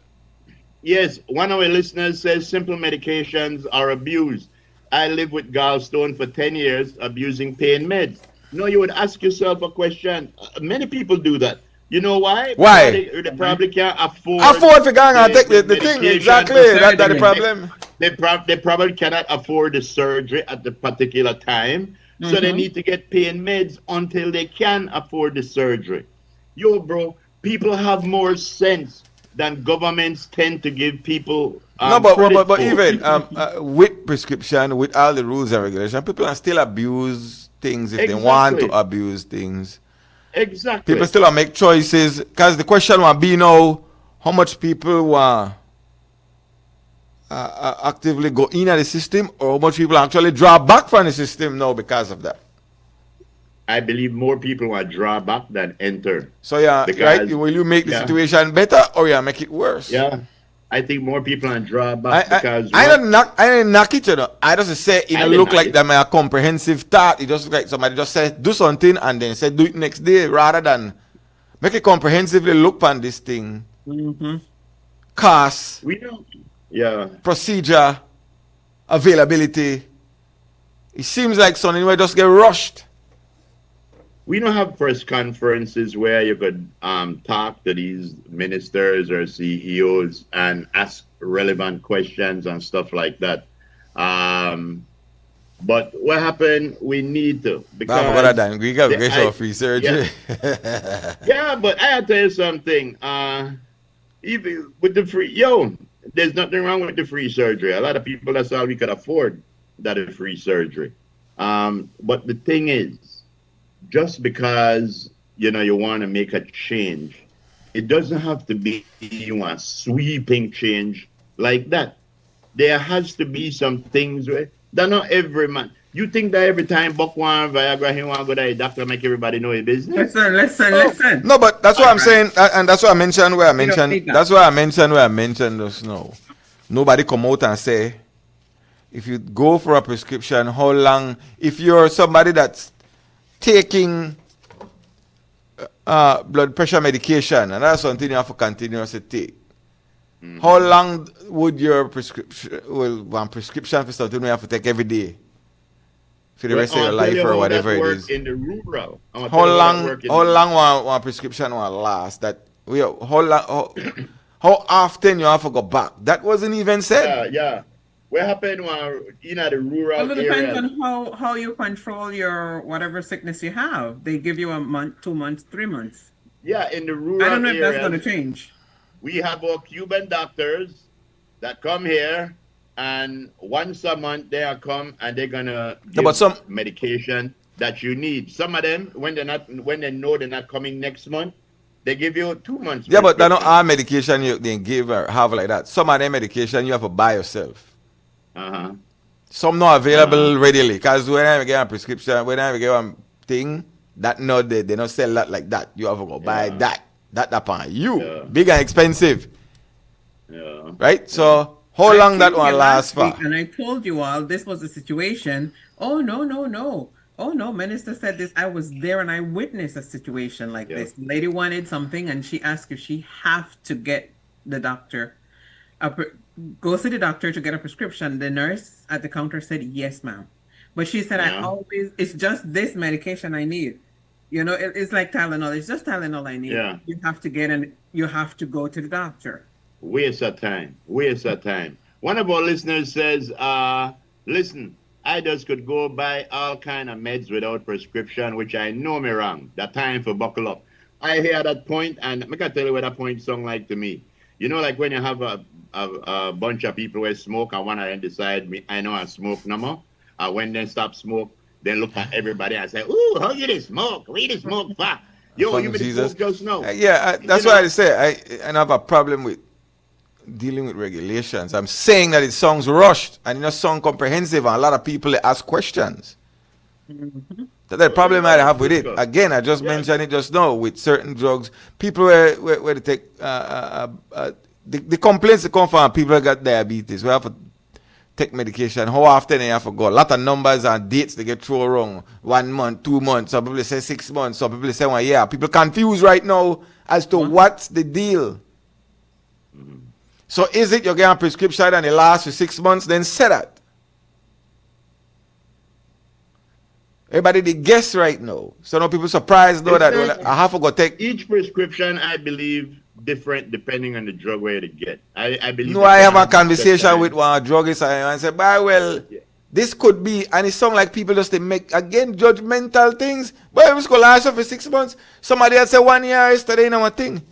Yes, one of our listeners says simple medications are abused. I lived with gallstone for 10 years abusing pain meds. No, you would ask yourself a question. Many people do that. You know why? Why? They probably can't afford to go and take the thing. Exactly. That's the problem. They probably cannot afford the surgery at the particular time. So they need to get pain meds until they can afford the surgery. Yo, bro, people have more sense than governments tend to give people. No, but even with prescription, with all the rules and regulations, people are still abuse things if they want to abuse things. Exactly. People still make choices because the question will be now how much people want actively go in at the system or how much people actually draw back from the system now because of that. I believe more people want to draw back than enter. So right? Will you make the situation better or you make it worse? Yeah. I think more people want to draw back because I didn't knock it, you know. I just say it look like that my comprehensive thought. It just like somebody just said do something and then say do it next day rather than make it comprehensively look on this thing. Cost. We don't. Yeah. Procedure. Availability. It seems like something where just get rushed. We don't have press conferences where you could talk to these ministers or CEOs and ask relevant questions and stuff like that. But what happened? We need to because we got to get free surgery. Yeah, but I tell you something. Even with the free, there's nothing wrong with the free surgery. A lot of people, that's all we could afford, that is free surgery. But the thing is, just because you want to make a change, it doesn't have to be a sweeping change like that. There has to be some things where that not every man. You think that every time Buck want Viagra, he want to go to the doctor make everybody know his business? Listen. No, but that's what I'm saying, and that's what I mentioned where I mentioned. That's why I mentioned just now. Nobody come out and say, if you go for a prescription, how long? If you're somebody that's taking blood pressure medication, and that's something you have to continuously take. How long would your prescription? Well, one prescription for something you have to take every day for the rest of your life or whatever it is. In the rural, how long one prescription will last? How often you have to go back? That wasn't even said. Yeah. What happened when the rural it depends on how you control your whatever sickness you have. They give you a month, 2 months, 3 months. Yeah, in the rural I don't know if areas, that's going to change. We have our Cuban doctors that come here, and once a month they are come and they're gonna give some medication that you need. Some of them, when they know they're not coming next month, they give you 2 months. Yeah, but that's not all medication you they give or have like that. Some of them medication you have to buy yourself. Some not available readily because when I get a prescription, when I get one thing that they don't sell that like that. You have to go buy that upon you big and expensive. Yeah. Right. So how long that one lasts for? And I told you all this was the situation. Oh no. Oh no, minister said this. I was there and I witnessed a situation like this. The lady wanted something and she asked if she have to get the doctor go see the doctor to get a prescription. The nurse at the counter said, yes, ma'am. But she said, it's just this medication I need. It's like Tylenol. It's just Tylenol I need. Yeah. You have to get and you have to go to the doctor. Waste of time. One of our listeners says, listen, I just could go buy all kind of meds without prescription, which I know me wrong. That time for buckle up. I hear that point, and I can tell you what that point sound like to me. Like when you have a bunch of people who smoke and one of them decide, I know I smoke no more. When they stop smoke, they look at everybody and say, ooh, how you did smoke? We did smoke fast. Yo, you been smoke just now. That's why I say I have a problem with dealing with regulations. I'm saying that it sounds rushed and it sounds comprehensive and a lot of people ask questions. That's the problem I have with it. Again, I just mentioned it just now with certain drugs. People where they take the complaints that come from people that got diabetes. We have to take medication. How often they have to go? A lot of numbers and dates they get thrown wrong. 1 month, 2 months. Some people say 6 months. Some people say 1 year. People confused right now as to what's the deal. So is it you're getting a prescription and it lasts for 6 months? Then say that. Everybody they guess right now. So now people surprised though that I have to go take each prescription. I believe different depending on the drug where to get. I believe. No, I have a conversation with one druggist and say, well, this could be, and it sounds like people just they make again judgmental things. But it's gonna last for 6 months. Somebody else say 1 year yesterday, you know one thing.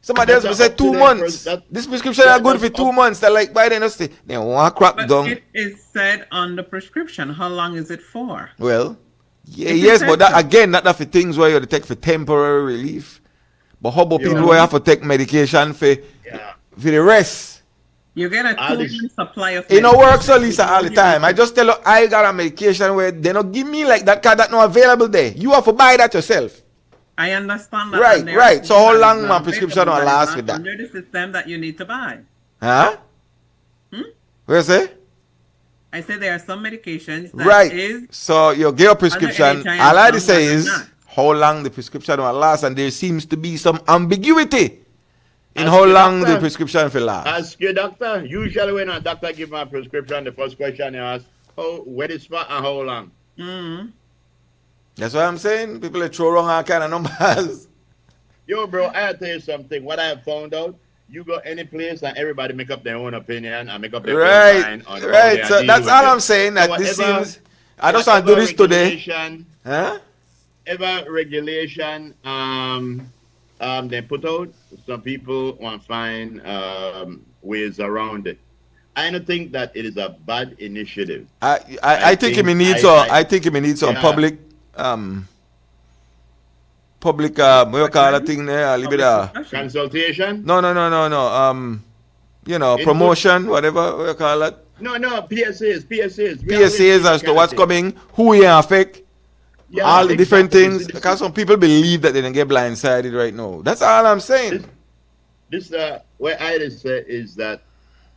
Somebody else will say 2 months. This prescription are good for 2 months. They're like, why they not stay? They want to crack down. It is said on the prescription. How long is it for? Well, yeah, yes, but that, again, not for things where you take for temporary relief. But how about people who have to take medication for the rest? You get a 2 month supply of medication. It don't work so, Lisa, all the time. I just tell you, I got a medication where they don't give me like that card that's not available there. You have to buy that yourself. I understand that. Right. So how long my prescription will last with that? Under the system that you need to buy. Huh? What you say? I say there are some medications that is. So you get a prescription. All I say is how long the prescription will last, and there seems to be some ambiguity in how long the prescription will last. Ask your doctor. Usually when a doctor gives me a prescription, the first question he asks, where is for and how long? Mm-hmm. That's what I'm saying. People throw wrong all kind of numbers. Yo, bro, I'll tell you something. What I have found out, you go any place and everybody make up their own opinion and make up their own mind. Right. So that's all I'm saying. That so this seems. I just want to do this today. Huh? Ever regulation they put out, some people want to find ways around it. I don't think that it is a bad initiative. I think it needs some public what you call that thing there? I'll leave it there. Consultation? No. Promotion, whatever what you call that. No, PSAs. PSAs as to what's coming, who you affect, all the different things. Because some people believe that they don't get blindsided right now. That's all I'm saying. This what I just say is that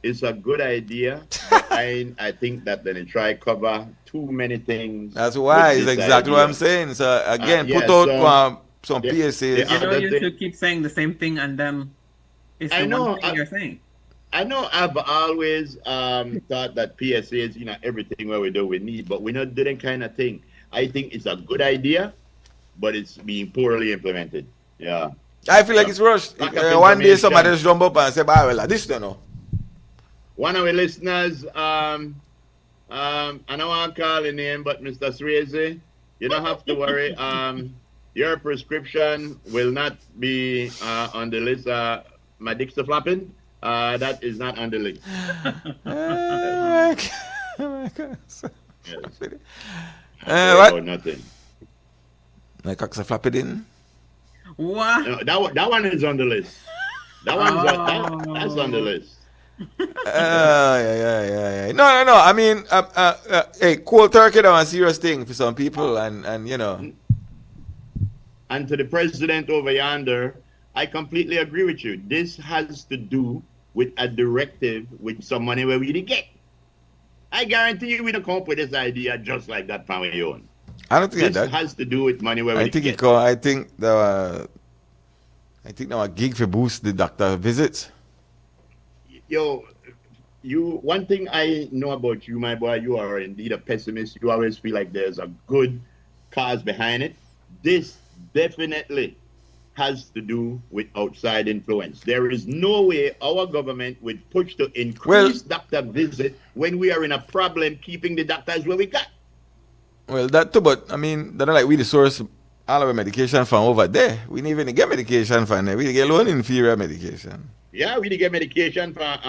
it's a good idea. I think that they try cover too many things. That's why it's exactly what I'm saying. So again, put out some PSAs. You two keep saying the same thing, and then it's the one thing you're saying. I know I've always thought that PSAs, everything where we do we need, but we're not doing kind of thing. I think it's a good idea, but it's being poorly implemented. Yeah. I feel like it's rushed. One day somebody just jump up and say, well, this don't know. One of our listeners, I don't want to call the name, but Mr. Swayze, you don't have to worry. Your prescription will not be on the list. My dick's flapping. That is not on the list. What? Nothing. My cock's flapping in. What? No, that one is on the list. That's on the list. Yeah. No. I mean, hey, cold turkey is a serious thing for some people, and And to the president over yonder, I completely agree with you. This has to do with a directive with some money where we didn't get. I guarantee you we don't come up with this idea just like that from your own. I don't think this has to do with money where we didn't get. I think now a gig for boost the doctor visits. Yo, one thing I know about you, my boy, you are indeed a pessimist. You always feel like there's a good cause behind it. This definitely has to do with outside influence. There is no way our government would push to increase doctor visit when we are in a problem keeping the doctors where we got. Well, that too, but I mean, they're not like we the source all our medication from over there. We didn't even get medication from there. We get loan inferior medication. Yeah, we did get medication from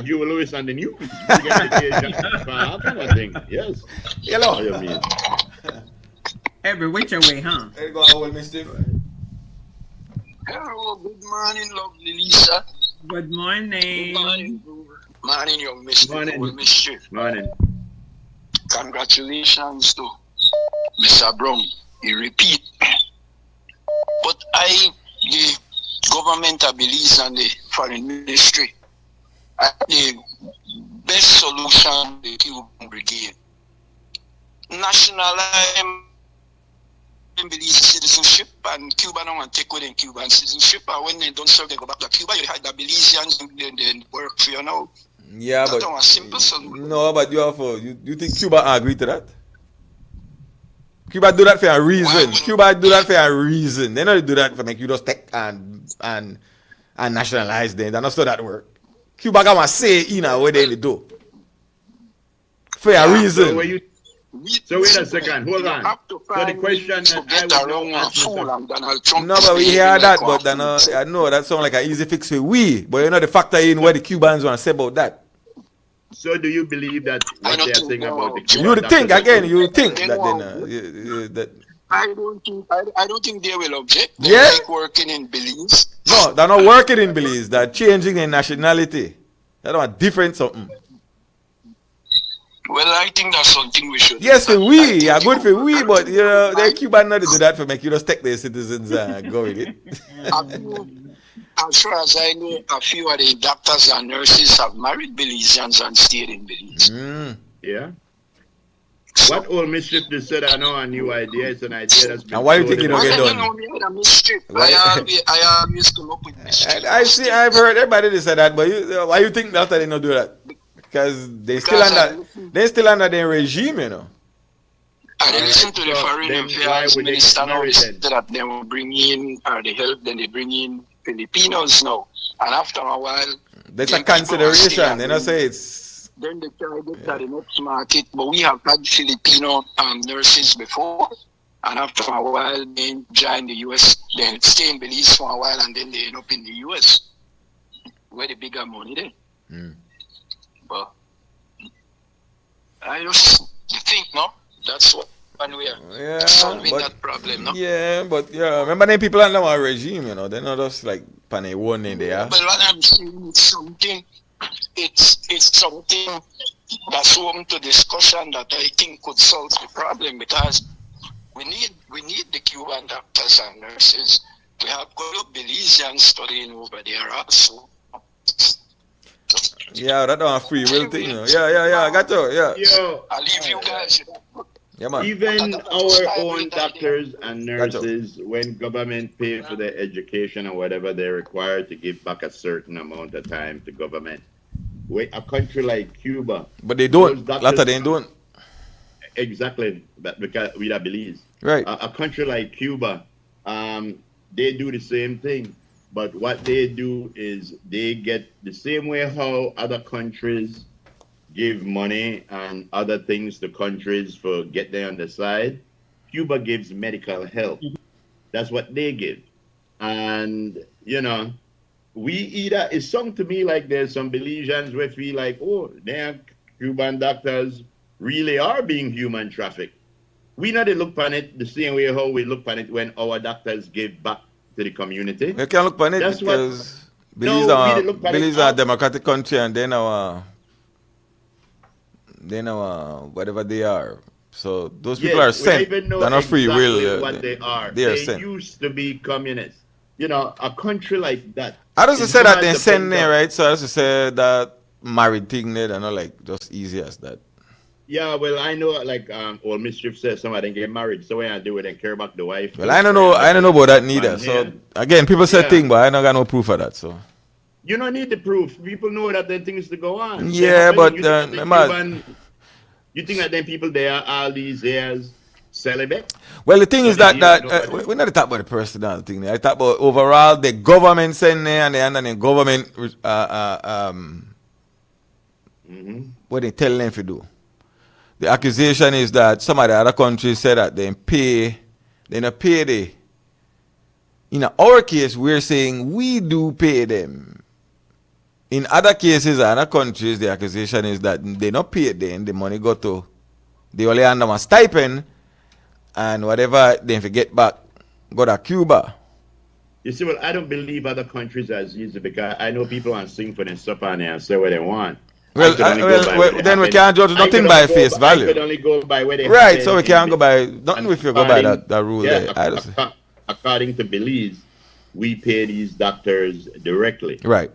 Huey Lewis and the News. We get medication from all kind of things. Yes. Hello. What do you mean? Every which way, huh? There you go, Mr. Hello, good morning, lovely Lisa. Good morning. Good morning, morning, young Mr. Morning. Mischief. Morning. Congratulations to Mr. Brown, he repeat. But the government of Belize and the foreign ministry, the best solution the Cuban brigade. Nationalize Belize citizenship, and Cuba don't want to take with them Cuban citizenship, and when they don't serve, they go back to Cuba. You had the Belizeans they work for you now. Yeah, That's but a simple solution. no, but you think Cuba agree to that? Cuba do that for a reason. Cuba do that for a reason. They don't do that for make you just take and nationalize them. That's not so that work. Cuba got to say in a way they do. For a reason. So wait a second, hold on. So the question that I was no, but we hear that, but I know that sounds like an easy fix for we. But you know the factor in what the Cubans want to say about that. So do you believe that what they are saying about the Cuban you think again? You think that that I don't think they will object. They're like working in Belize. No, they're not working in Belize. They're changing their nationality. They don't want different something. Well, I think that's something we should. Yes, for we are good for we, but you know the Cuban not do that for make you just take their citizens and go with it. As far as I know, a few of the doctors and nurses have married Belizeans and stayed in Belize. Yeah. What old mischief they said I know a new idea. It's an idea that's been. And why do you think it don't get done? I always come up with mischief. I've heard everybody say that, but why you think that they don't do that? Because they still under their regime, you know. I listen to the foreign affairs minister now that they will bring in they help, then they bring in Filipinos now. And after a while, that's a consideration. They don't say it's. Then they try to get the next market, but we have had Filipino nurses before, and after a while they join the US, then stay in Belize for a while, and then they end up in the US, where the bigger money there. But I just think, no, that's one way of solving that problem, no? Yeah, but remember them people under our regime, you know, they're not just like panny one in there. But what I'm saying is something. It's something that's open to discussion that I think could solve the problem, because we need the Cuban doctors and nurses. We have Belizeans studying over there also. Yeah, that don't free will thing. You know. Yeah, I got you. Yeah. Yo, I'll leave you guys. Yeah, man. Even our own doctors and nurses, when government pay for their education or whatever, they're required to give back a certain amount of time to government. A country like Cuba, but they don't. A lot of them don't. Exactly, because we are Belize. Right. A country like Cuba, they do the same thing. But what they do is they get the same way how other countries give money and other things to countries for get there on the side. Cuba gives medical help. That's what they give. And, you know, it's something to me like there's some Belizeans where feel like, oh, damn, Cuban doctors really are being human trafficked. We not look on it the same way how we look on it when our doctors give back to the community. We can't look on it because Belize are a democratic country, and then our whatever they are. So those people are sent. They're not free will. What they are. They sent. Used to be communists. You know, a country like that. I just say that they send there, right? So I just say that married thing there, they're not like just easy as that. Yeah, well, I know, like, old mischief says somebody get married, so when I do it, they care about the wife. Well, I don't know about that neither. So again, people say thing, but I don't got no proof of that. So you don't need the proof. People know that there are things to go on. Yeah, but you think that then people there all these years celibate? Well, the thing is that we're not talking about the personal thing. I talk about overall the government send there and the government what they tell them to do. The accusation is that some of the other countries say that they not pay the. In our case, we're saying we do pay them. In other cases, other countries, the accusation is that they not pay them. The money go to, they only hand them a stipend, and whatever they get back, go to Cuba. You see, well, I don't believe other countries as easy because I know people want to sing for their supper and they say what they want. Well, then we can't judge nothing by face value. I could only go by where they right, so we can't go by nothing if you go by that rule there. According to Belize, we pay these doctors directly. Right.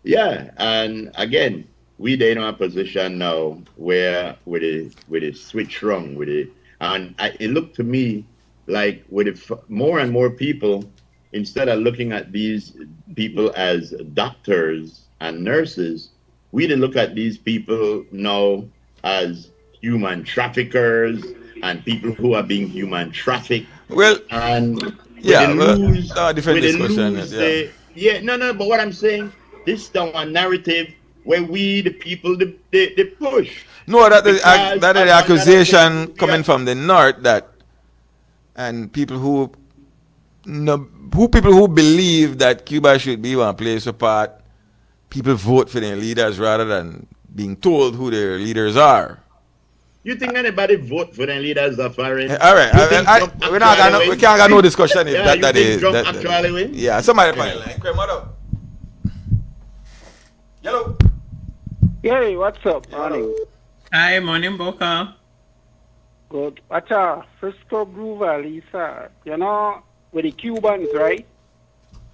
Yeah, and again, we in a position now where with a switch wrong with it, and it looked to me like with more and more people, instead of looking at these people as doctors and nurses, we look at these people now as human traffickers and people who are being human trafficked. Well, and different discussion. But what I'm saying, this is the one narrative where we, the people, they push. No, that is the accusation coming from the north and people who believe that Cuba should be one place apart. People vote for their leaders rather than being told who their leaders are. You think anybody vote for their leaders are foreign? All right, we can't have no discussion if that is. Trump actually win? Yeah, somebody find line. What up? Hello. Hey, what's up? Morning. Hi, morning, Boca. Good. Frisco Groover, Lisa. You know, with the Cubans, right?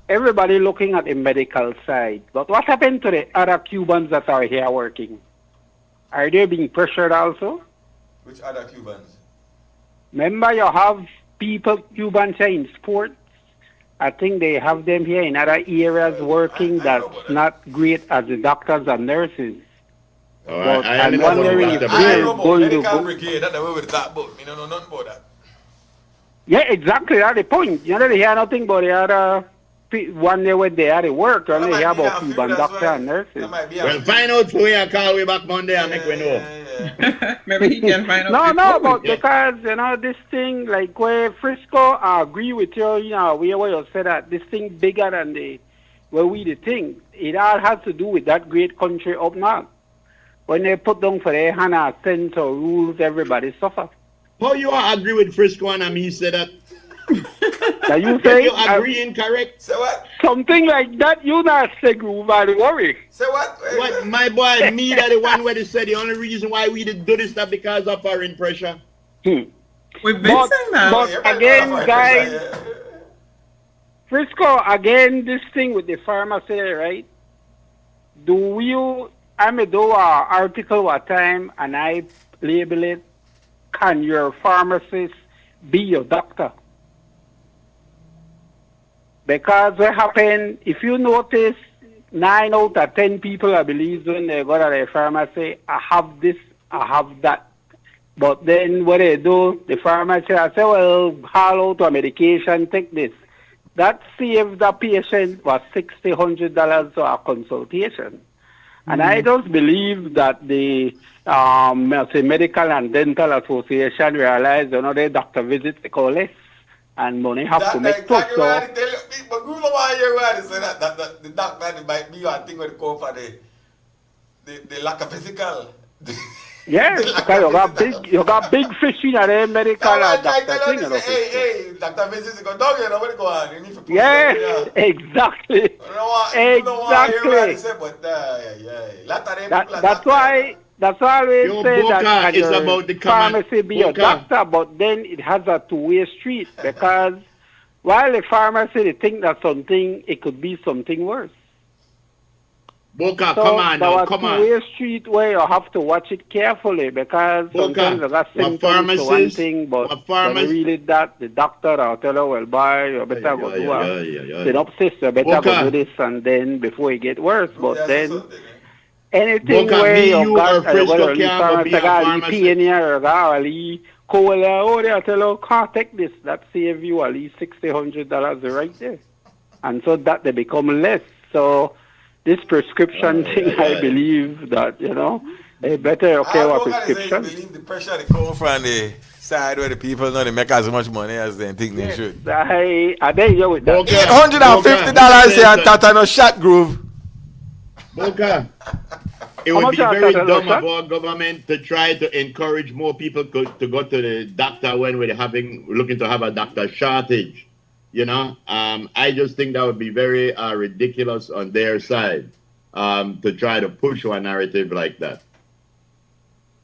Everybody looking at the medical side. But what happened to the other Cubans that are here working? Are they being pressured also? Which other Cubans? Remember, you have Cubans here in sports. I think they have them here in other areas working that's not great as the doctors and nurses. But I'm wondering if they're going to go. Yeah, exactly. That's the point. You know, they hear nothing but the other one day when they are at work, and they hear about Cuban doctor and nurses. Well, find out who you call way back Monday and make we know. Maybe he can find out. No, but because, you know, this thing, like where Frisco, I agree with you, you know, where you said that this thing bigger than the thing. It all has to do with that great country up north. When they put down for their hand or sense or rules, everybody suffer. How you agree with Frisco and he said that? Are you saying? You agree incorrect? Say what? Something like that, you not say Groove, don't worry. Say what? What, my boy, me that the one where they said the only reason why we did do this stuff because of foreign pressure. We've been saying that. But again, guys, Frisco, again, this thing with the pharmacy, right? I may do an article one time and I label it, can your pharmacist be your doctor? Because what happened, if you notice, 9 out of 10 people, I believe, when they go to their pharmacy, I have this, I have that. But then what they do, the pharmacy, I say, well, haul out a medication, take this. That saves the patient for $60, $100 for a consultation. And I just believe that the Medical and Dental Association realized, you know, their doctor visits, they call less. And money have to make tough. So, but you know why you say that the doctor might be one thing when it comes for the lack of physical. Yes, because you got big fish in there, medical and doctor thing. Hey, doctor visits go down, you know what go on. You need to push yes, exactly. That's why we say that it's about the pharmacy be a doctor, but then it has a two-way street because while the pharmacy they think that something, it could be something worse. Boca, so come on now, come on. Two-way street where you have to watch it carefully because sometimes you got symptoms to one thing, but really that the doctor will tell you, well, boy, you better go do a synopsis, you better go do this, and then before it get worse, but then. Anything where you got a pharmacy in here, they tell you, can't take this. That save you at least $60, $100 right there. And so that they become less. So this prescription thing, I believe that, you know, they better okay with prescription. I believe the pressure they come from the side where the people know they make as much money as they think they should. I bet you with that. $850 here and Tata no shot groove. Boca, it would be very dumb of our government to try to encourage more people to go to the doctor when we're looking to have a doctor shortage. You know, I just think that would be very ridiculous on their side. to try to push one narrative like that.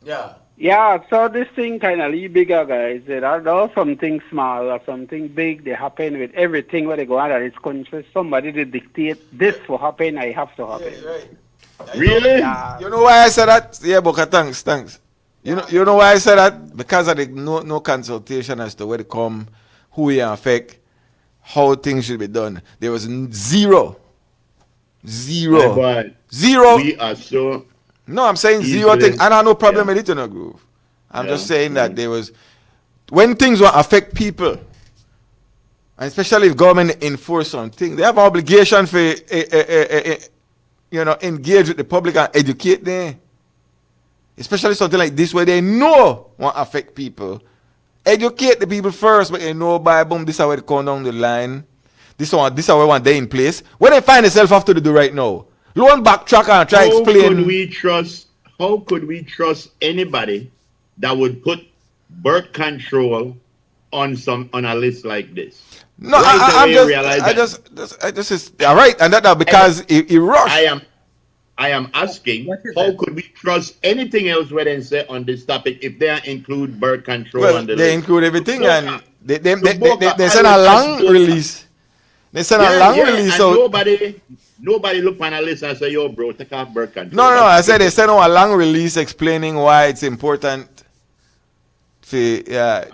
Yeah. Yeah, so this thing kind of bigger, guys. There are something small or something big. They happen with everything where they go out of this country. Somebody they dictate this will happen. I have to happen. Yeah, right. Really? Yeah. You know why I said that? Yeah, Boka, thanks. You know why I said that? Because of the no consultation as to where to come, who you affect, how things should be done. There was zero. My boy, Zero. we are so. No, I'm saying zero easily- thing. And I have no problem Yeah. with it in a groove. I'm Yeah. just saying that there was, when things will affect people, and especially if government enforce something, they have obligation for, engage with the public and educate them. Especially something like this where they know won't affect people. Educate the people first, but they know by boom, this is how it come down the line. This is how we want they in place. What they find themselves have to do right now. Loan backtrack and try explain. How could we trust anybody that would put birth control on a list like this? No, Right I just is all right, and that because he rushed. I am asking, how could we trust anything else where they say on this topic if they include birth control on the list? They include everything, and they Boca, send a long release. They send a long release. So nobody look on a list and say, "Yo, bro, take off birth control." No, I said they send out a long release explaining why it's important to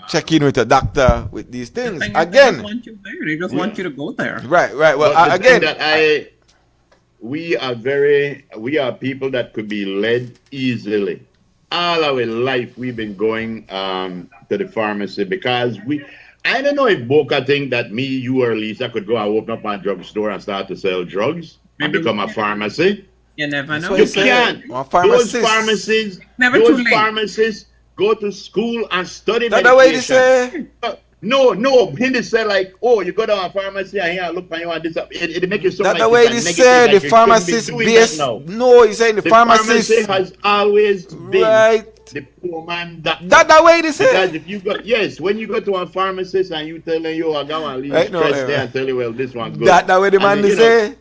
check in with a doctor with these things. Again, they just want you there. They just want you to go there. Right. Well, But the again, thing that we are people that could be led easily. All our life we've been going to the pharmacy because I don't know if Boca think that me, you, or Lisa could go and open up a drugstore and start to sell drugs and become a pharmacy. You never know. You can't. Those pharmacies go to school and study that's medication. the way they say. No, Hindi say like, oh, you go to a pharmacy and here look and you want this up. It make you so That's like the way they say the pharmacist based. No, he's saying the pharmacist has always been right. the poor man doctor. That's the way they say. Because if you go, when you go to a pharmacist and you tell them, yo, I go and leave Right, stress there and tell you, well, this one good. That's the way the man they say.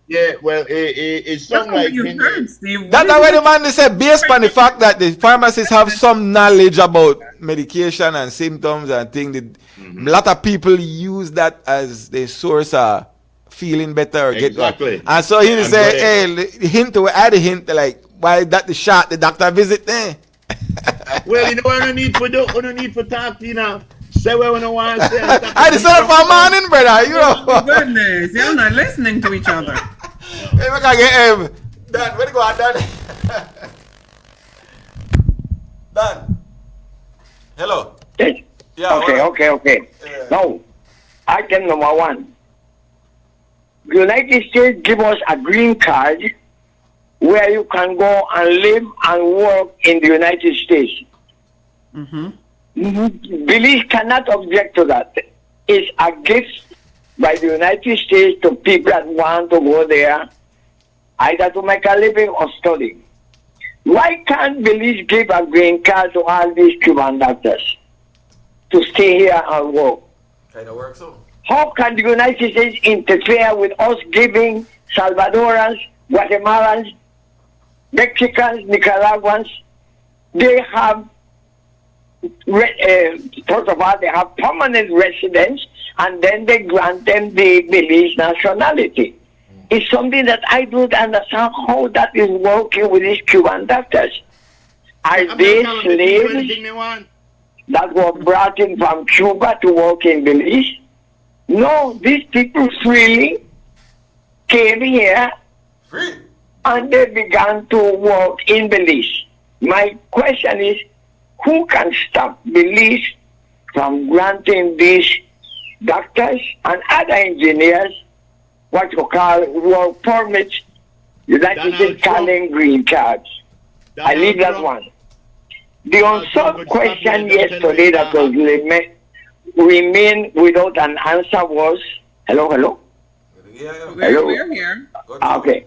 Yeah, well, it's something like that's the way the man they say, based on the fact that the pharmacists have some knowledge about medication and symptoms and things. A lot of people use that as the source of feeling better or get exactly. And so he say, hey, the hint to add a hint like why that the shot the doctor visit there. Well, you know what I need for do? What I need for talk, you know. Say what we don't want to say. I decided for morning, brother. You know. Oh, goodness, you're not listening to each other. Hey, we can get him. Dan, where you go, Dan? Dan. Hello. Yes. Yeah. Okay. Now, item number one. The United States give us a green card where you can go and live and work in the United States. Belize cannot object to that. It's a gift by the United States to people that want to go there, either to make a living or study. Why can't Belize give a green card to all these Cuban doctors to stay here and work? Kind of works so. How can the United States interfere with us giving Salvadorans, Guatemalans, Mexicans, Nicaraguans? They have, first of all, they have permanent residence, and then they grant them the Belize nationality. It's something that I don't understand how that is working with these Cuban doctors. Are they slaves that were brought in from Cuba to work in Belize? No, these people freely came here and they began to work in Belize. My question is, who can stop Belize from granting these doctors and other engineers what you call work permits, United States calling green cards? I leave that one. The unsolved question yesterday that was remain without an answer was, hello? We're here. Okay.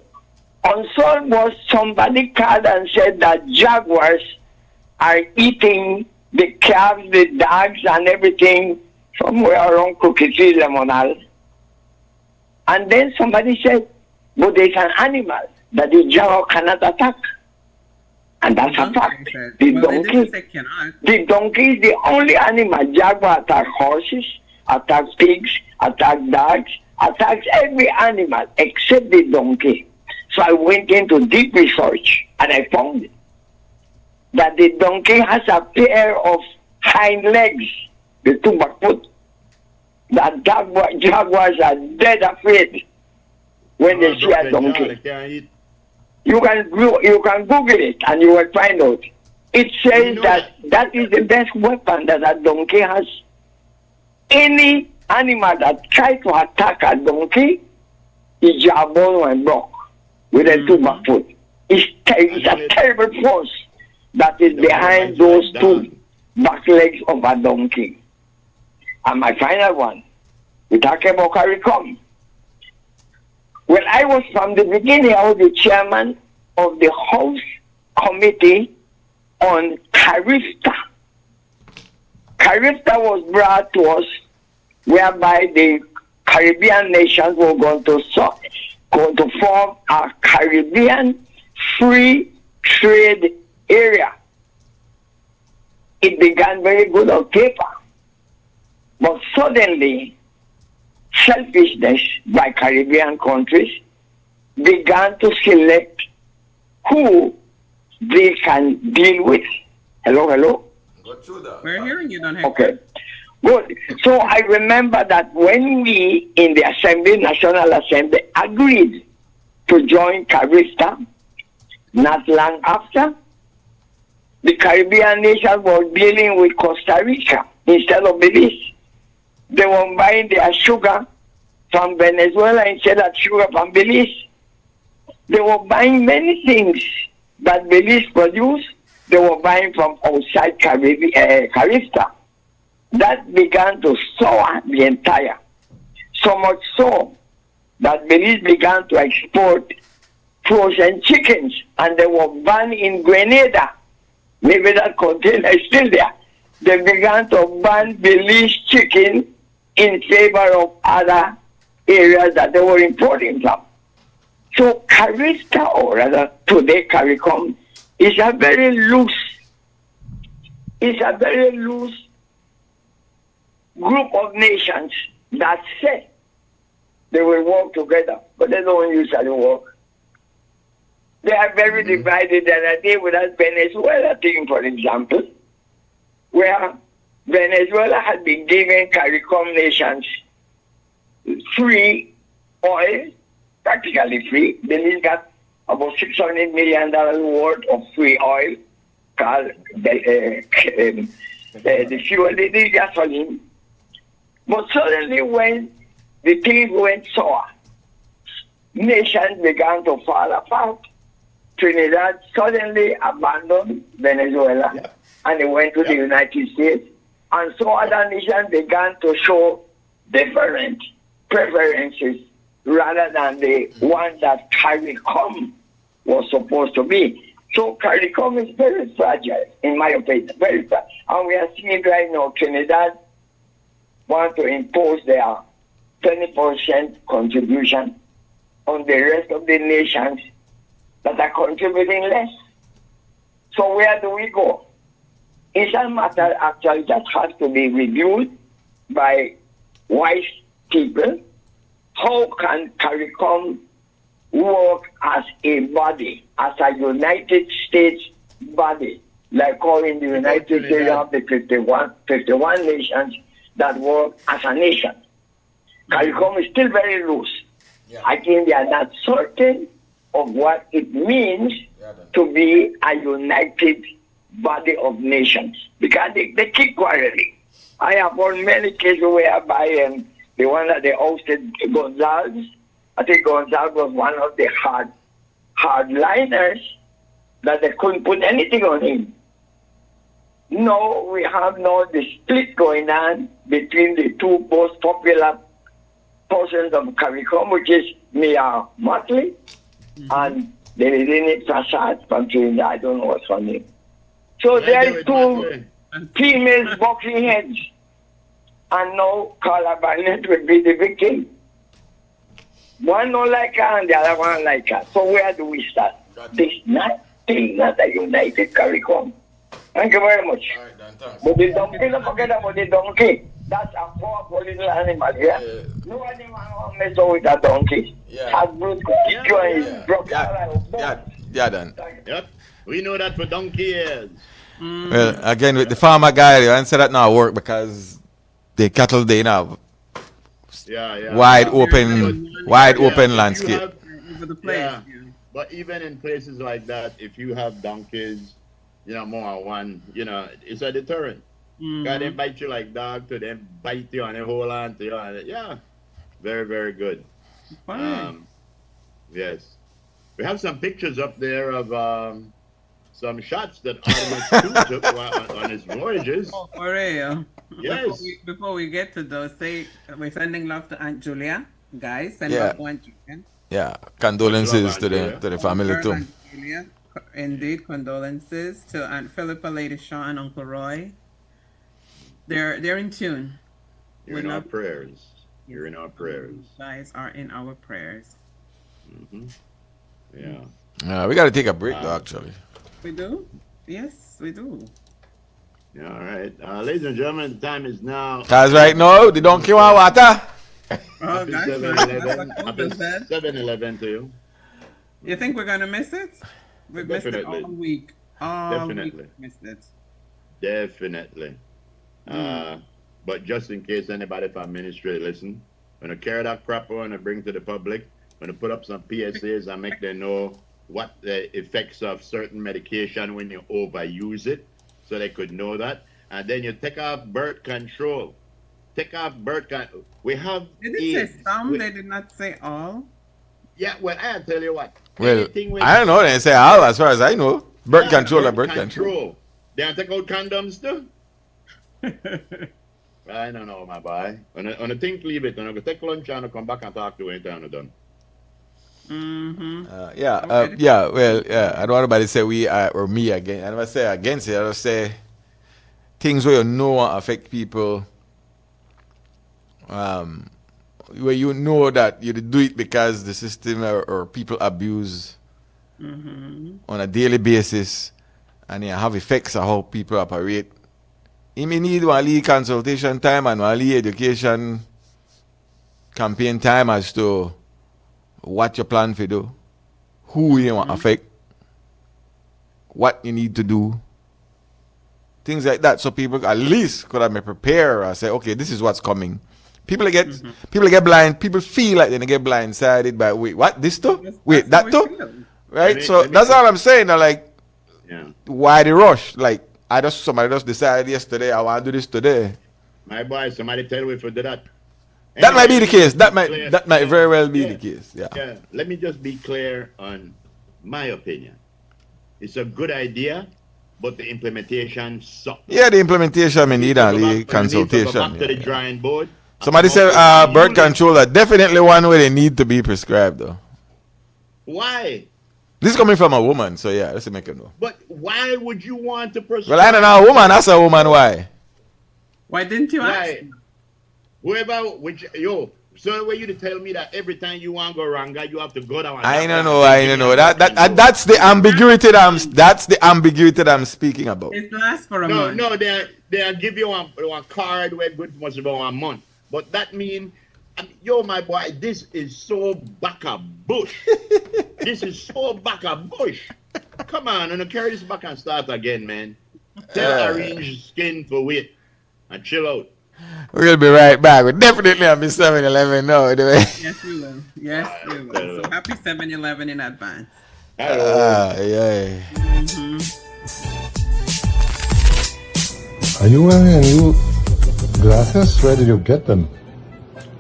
Unsolved was somebody called and said that jaguars are eating the calves, the dogs, and everything somewhere around Coquille Limonal. And then somebody said, but there's an animal. that the jaguar cannot attack. And that's a fact. The donkey is the only animal. Jaguar attack horses, attack pigs, attack dogs, attacks every animal except the donkey. So I went into deep research and I found that the donkey has a pair of hind legs, the two back foot. That jaguars are dead afraid when they see a donkey. You can Google it and you will find out. It says that is the best weapon that a donkey has. Any animal that tries to attack a donkey is jawbone and broke with a two back foot. It's a terrible force that is behind those two back legs of a donkey. And my final one, we talk about CARICOM. Well, I was from the beginning, I was the chairman of the House Committee on CARIFTA. CARIFTA was brought to us whereby the Caribbean nations were going to form a Caribbean free trade area. It began very good on paper, but suddenly selfishness by Caribbean countries began to select who they can deal with. Hello? We're hearing you, don't have okay. Good. So I remember that when we in the Assembly, National Assembly, agreed to join CARIFTA, not long after, the Caribbean nations were dealing with Costa Rica instead of Belize. They were buying their sugar from Venezuela instead of sugar from Belize. They were buying many things that Belize produced. They were buying from outside CARIFTA. That began to sour the entire. So much so that Belize began to export frozen chickens, and they were banned in Grenada. Maybe that container is still there. They began to ban Belize chicken in favor of other areas that they were importing from. So CARIFTA, or rather today CARICOM, is a very loose group of nations that say they will work together, but they don't usually work. They are very divided, and I think with that Venezuela thing, for example, where Venezuela had been giving CARICOM nations free oil, practically free. Belize got about $600 million worth of free oil, called the fuel, the gasoline. But suddenly when the things went sour, nations began to fall apart. Trinidad suddenly abandoned Venezuela and they went to the United States. And so other nations began to show different preferences rather than the one that CARICOM was supposed to be. So CARICOM is very fragile, in my opinion, very fragile. And we are seeing right now Trinidad want to impose their 20% contribution on the rest of the nations that are contributing less. So where do we go? It's a matter actually that has to be reviewed by wise people. How can CARICOM work as a body, as a United States body, like how in the United States you have the 51 nations that work as a nation. CARICOM is still very loose. I think they are not certain of what it means to be a united body of nations, because they keep quarreling. I have heard many cases whereby the one that they hosted Gonzalez, I think Gonzalez was one of the hardliners that they couldn't put anything on him. No, we have now the split going on between the two most popular persons of CARICOM, which is Mia Motley and the Lini Prasad from Trinidad. I don't know what's her name. So there are two females boxing heads, and now Carla Barnett will be the victim. One don't like her and the other one like her. So where do we start? This not a united curriculum. Thank you very much. All right, Dan, thanks. But the donkey, don't forget about the donkey. That's a powerful little animal, yeah? No animal won't mess with a donkey. Has blood could kick you and it's broken. Dan. Yep. We know that for donkey years. Well, again, with the farmer guy, the answer that now work because the cattle they have wide open landscape. Yeah. But even in places like that, if you have donkeys, more than one, it's a deterrent. Because they bite you like dog to them, bite you and they hold on to you. Yeah, very, very good. Yes. We have some pictures up there of some shots that Artemis took on his voyages. Oh, for real. Yes. Before we get to those, we're sending love to Aunt Julia. Guys, send love to Aunt Julia. Yeah, condolences to the family too. Aunt Julia. Indeed, condolences to Aunt Philippa, Lady Shaw, and Uncle Roy. They're in tune. You're in our prayers. You're in our prayers. You guys are in our prayers. Mm-hmm. Yeah. We got to take a break though, actually. We do? Yes, we do. Yeah, all right. Ladies and gentlemen, the time is now. Because right now, they don't kill our water. Oh, gosh. 7-Eleven to you. You think we're going to miss it? We've missed it all week. Definitely. Week missed it. Definitely. But just in case anybody from ministry listen, when I carry that crap on and bring to the public, when I put up some PSAs and make them know what the effects of certain medication when you overuse it, so they could know that. And then you take off birth control. We have. Did it say some? They did not say all. Yeah, well, I'll tell you what. Well, I don't know. They say all as far as I know. Birth control. They don't take out condoms too? I don't know, my boy. On a think, leave it. When I go take lunch and I come back and talk to you anytime I'm done. Mm-hmm. Well, I don't want anybody to say we or me again. I never say against it. I just say things where you know affect people. Where you know that you do it because the system or people abuse on a daily basis, and you have effects of how people operate. You may need one lead consultation time and one lead education campaign time as to what you plan to do, who you want to affect, what you need to do, things like that, so people at least could have been prepared and say, okay, this is what's coming. People get blind. People feel like they get blindsided by wait, what this too? Wait, that too? Right? So that's all I'm saying. Why the rush? Like somebody just decided yesterday I want to do this today. My boy, somebody tell me for that. That might be the case. That might very well be the case. Yeah. Let me just be clear on my opinion. It's a good idea, but the implementation sucks. Yeah, the implementation may need a consultation. Back to the drawing board. Somebody said birth control are definitely one way they need to be prescribed though. Why? This is coming from a woman, so yeah, let's make it know. But why would you want to prescribe? Well, I don't know, a woman, that's a woman, why? Why didn't you ask? So were you to tell me that every time you want to go wrong, you have to go down? I don't know. That's the ambiguity that I'm speaking about. It lasts for a month. No, they give you one card where good must about 1 month. But that means, my boy, this is so back a bush. This is so back a bush. Come on, and carry this back and start again, man. Tell arrange skin for weight and chill out. We're going to be right back. We're definitely on the 7-Eleven now. Anyway. Yes, we will. Yes, we will. So happy 7-Eleven in advance. Yeah. Are you wearing a new glasses? Where did you get them?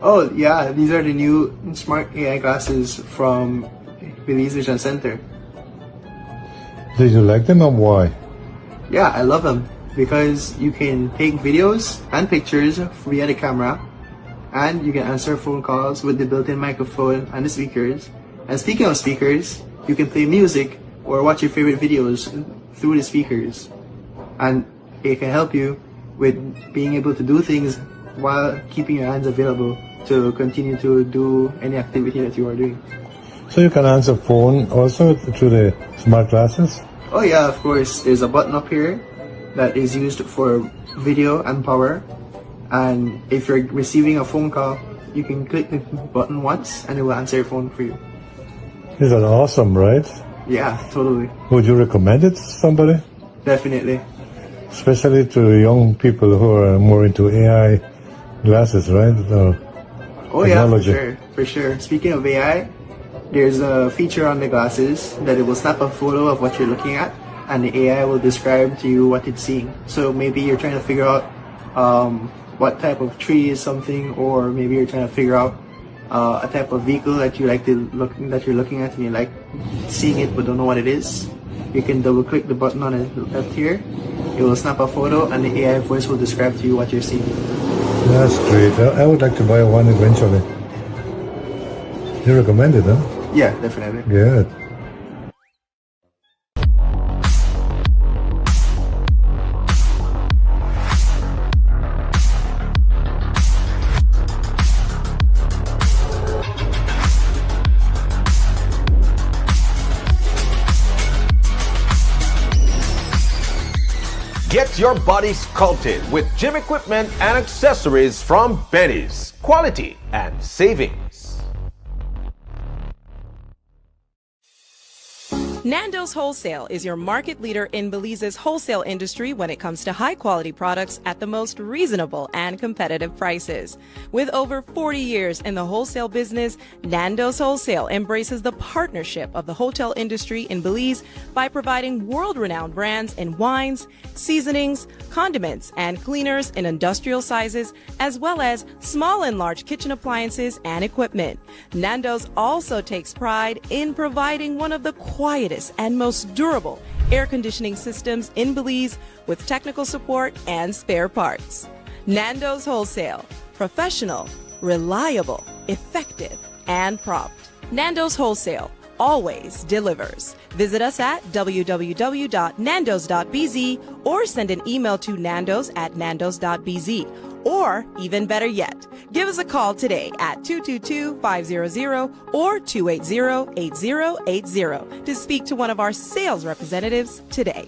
Oh, yeah. These are the new smart AI glasses from Belize Vision Center. Did you like them and why? Yeah, I love them because you can take videos and pictures via the camera, and you can answer phone calls with the built-in microphone and the speakers. And speaking of speakers, you can play music or watch your favorite videos through the speakers. And it can help you with being able to do things while keeping your hands available to continue to do any activity that you are doing. So you can answer phone also through the smart glasses? Oh yeah, of course. There's a button up here that is used for video and power. And if you're receiving a phone call, you can click the button once and it will answer your phone for you. Is that awesome, right? Yeah, totally. Would you recommend it to somebody? Definitely. Especially to young people who are more into AI glasses, right? Oh technology. yeah, for sure. Speaking of AI, there's a feature on the glasses that it will snap a photo of what you're looking at, and the AI will describe to you what it's seeing. So maybe you're trying to figure out what type of tree is something, or maybe you're trying to figure out a type of vehicle that you're looking at and you like seeing it but don't know what it is. You can double click the button on the left here. It will snap a photo and the AI voice will describe to you what you're seeing. That's great. I would like to buy one eventually. You recommend it, huh? Yeah, definitely. Good. Get your body sculpted with gym equipment and accessories from Benny's. Quality and savings. Nando's Wholesale is your market leader in Belize's wholesale industry when it comes to high-quality products at the most reasonable and competitive prices. With over 40 years in the wholesale business, Nando's Wholesale embraces the partnership of the hotel industry in Belize by providing world-renowned brands in wines, seasonings, condiments, and cleaners in industrial sizes, as well as small and large kitchen appliances and equipment. Nando's also takes pride in providing one of the quietest and most durable air conditioning systems in Belize with technical support and spare parts. Nando's Wholesale. Professional, reliable, effective, and prompt. Nando's Wholesale always delivers. Visit us at www.nandos.bz or send an email to nandos@nandos.bz. Or, even better yet, give us a call today at 222-500 or 280-8080 to speak to one of our sales representatives today.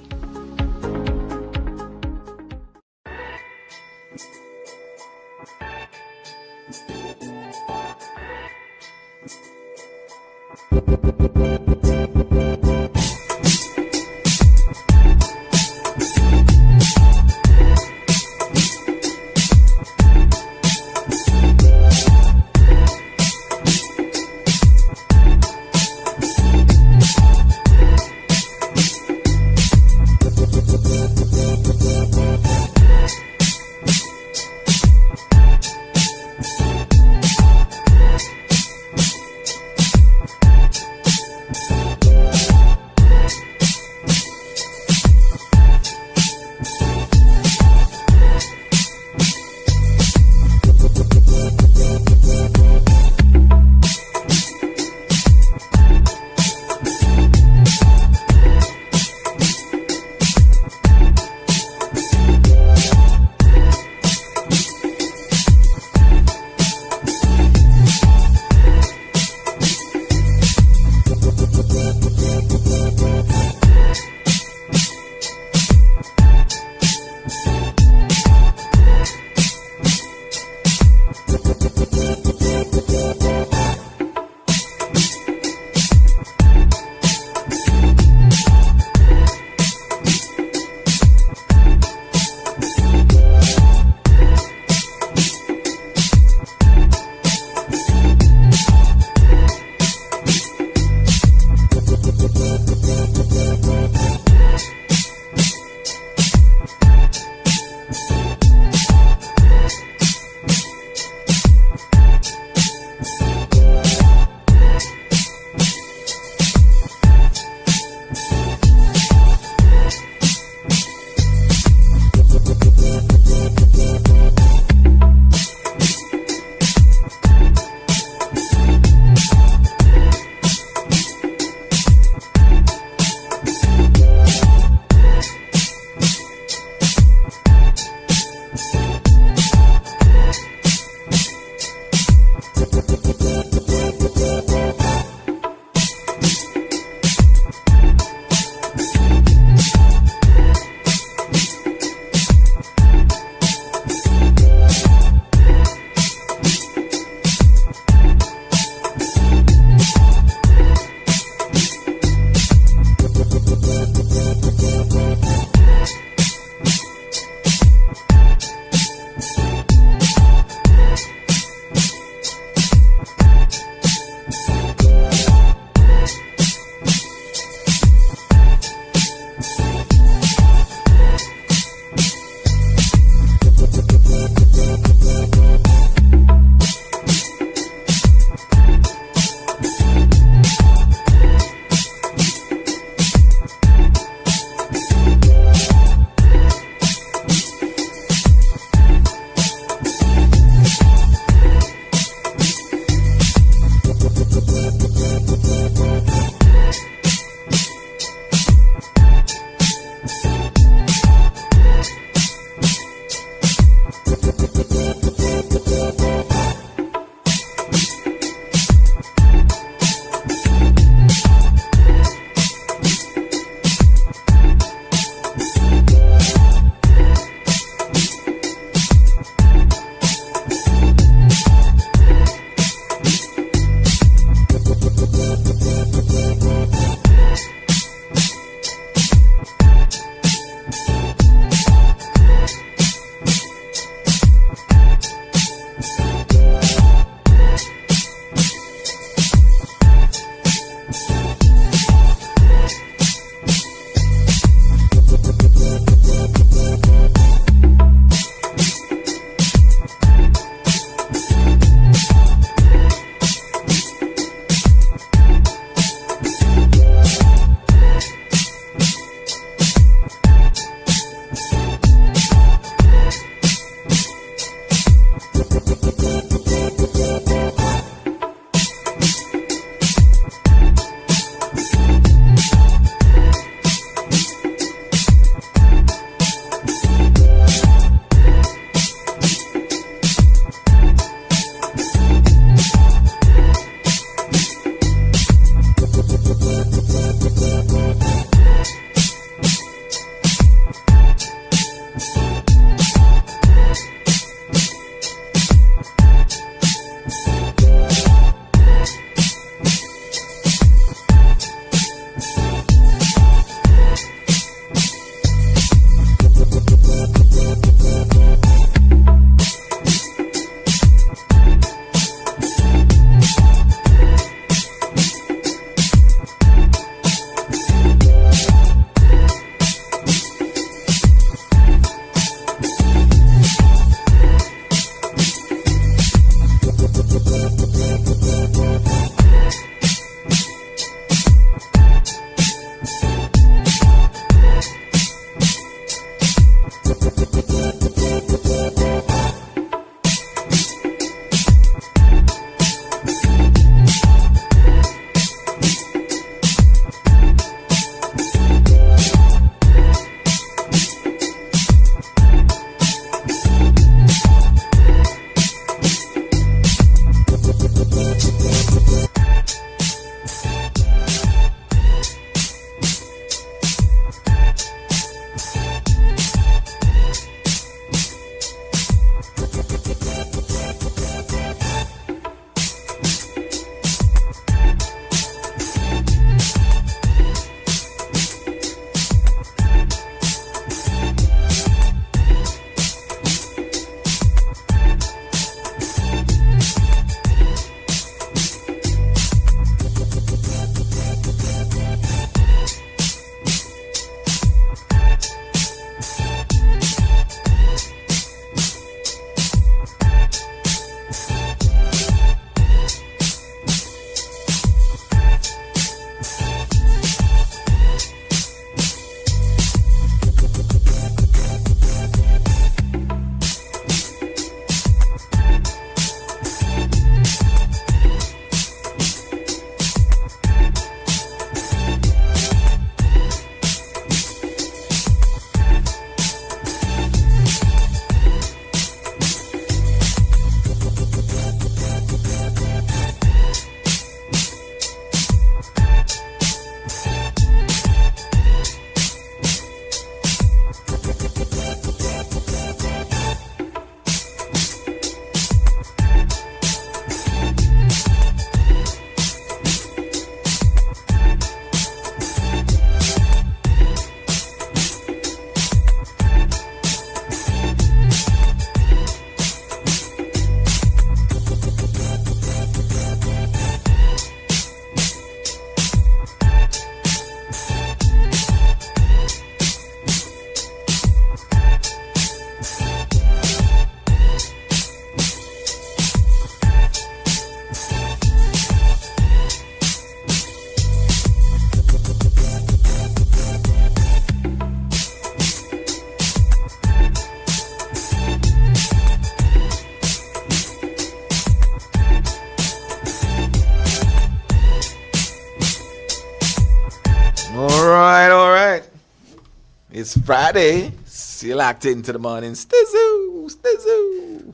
It's Friday. Still locked into the morning. Stizzoo, stizzoo.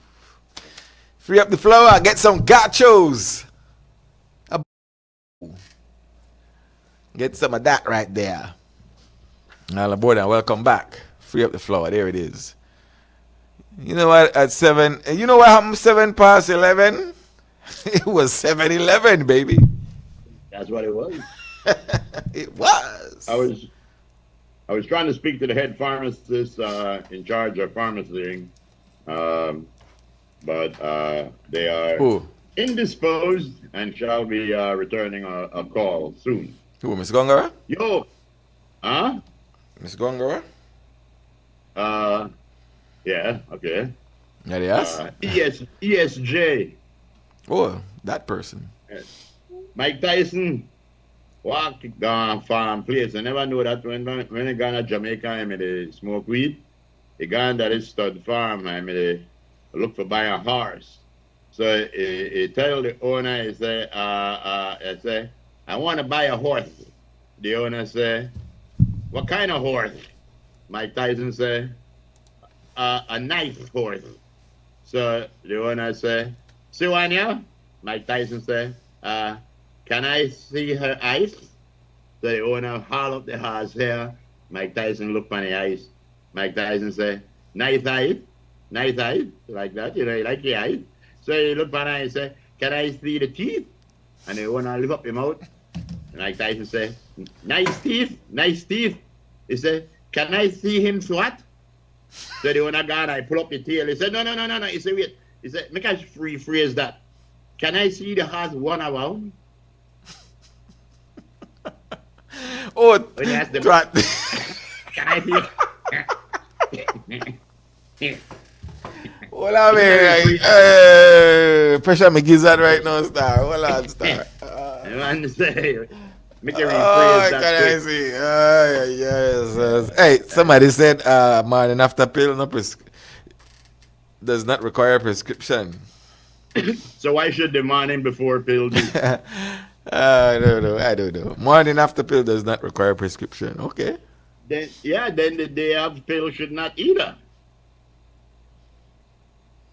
Free up the floor. Get some gachos. Get some of that right there. All aboard and welcome back. Free up the floor. There it is. You know what? At 7, you know what happened 7 past 11? It was 7-11, baby. That's what it was. It was. I was trying to speak to the head pharmacist in charge of pharmacy, but they are indisposed and shall be returning a call soon. Who, Miss Gongara? Yo, huh? Miss Gongara? Yeah, okay. Yes? ESJ. Oh, that person. Yes. Mike Tyson walk down farm place. I never know that when he gone to Jamaica, I mean, smoke weed. He gone to this stud farm, I mean, look for buy a horse. So he tell the owner, he say, I want to buy a horse. The owner say, what kind of horse? Mike Tyson say, a nice horse. So the owner say, see one here? Mike Tyson say, can I see her eyes? So the owner haul up the horse here. Mike Tyson look on the eyes. Mike Tyson say, nice eyes, like that, you know, you like the eyes. So he look back and he say, can I see the teeth? And they want to lift up your mouth. And like Tyson say, nice teeth, nice teeth. He said, can I see him swat? So they want to go and I pull up the tail. He said, no. He said, wait. He said, make us rephrase that. Can I see the horse one around? Oh, when he asked them, can I see? Well, I mean, pressure me gizzard right now, Star. Hold on, Star. Man, say, make a rephrase Oh, that can I quick. see? Yes. Hey, somebody said morning after pill does not require a prescription. So why should the morning before pill do? I don't know. Morning after pill does not require prescription. Okay. Then the day after pill should not either.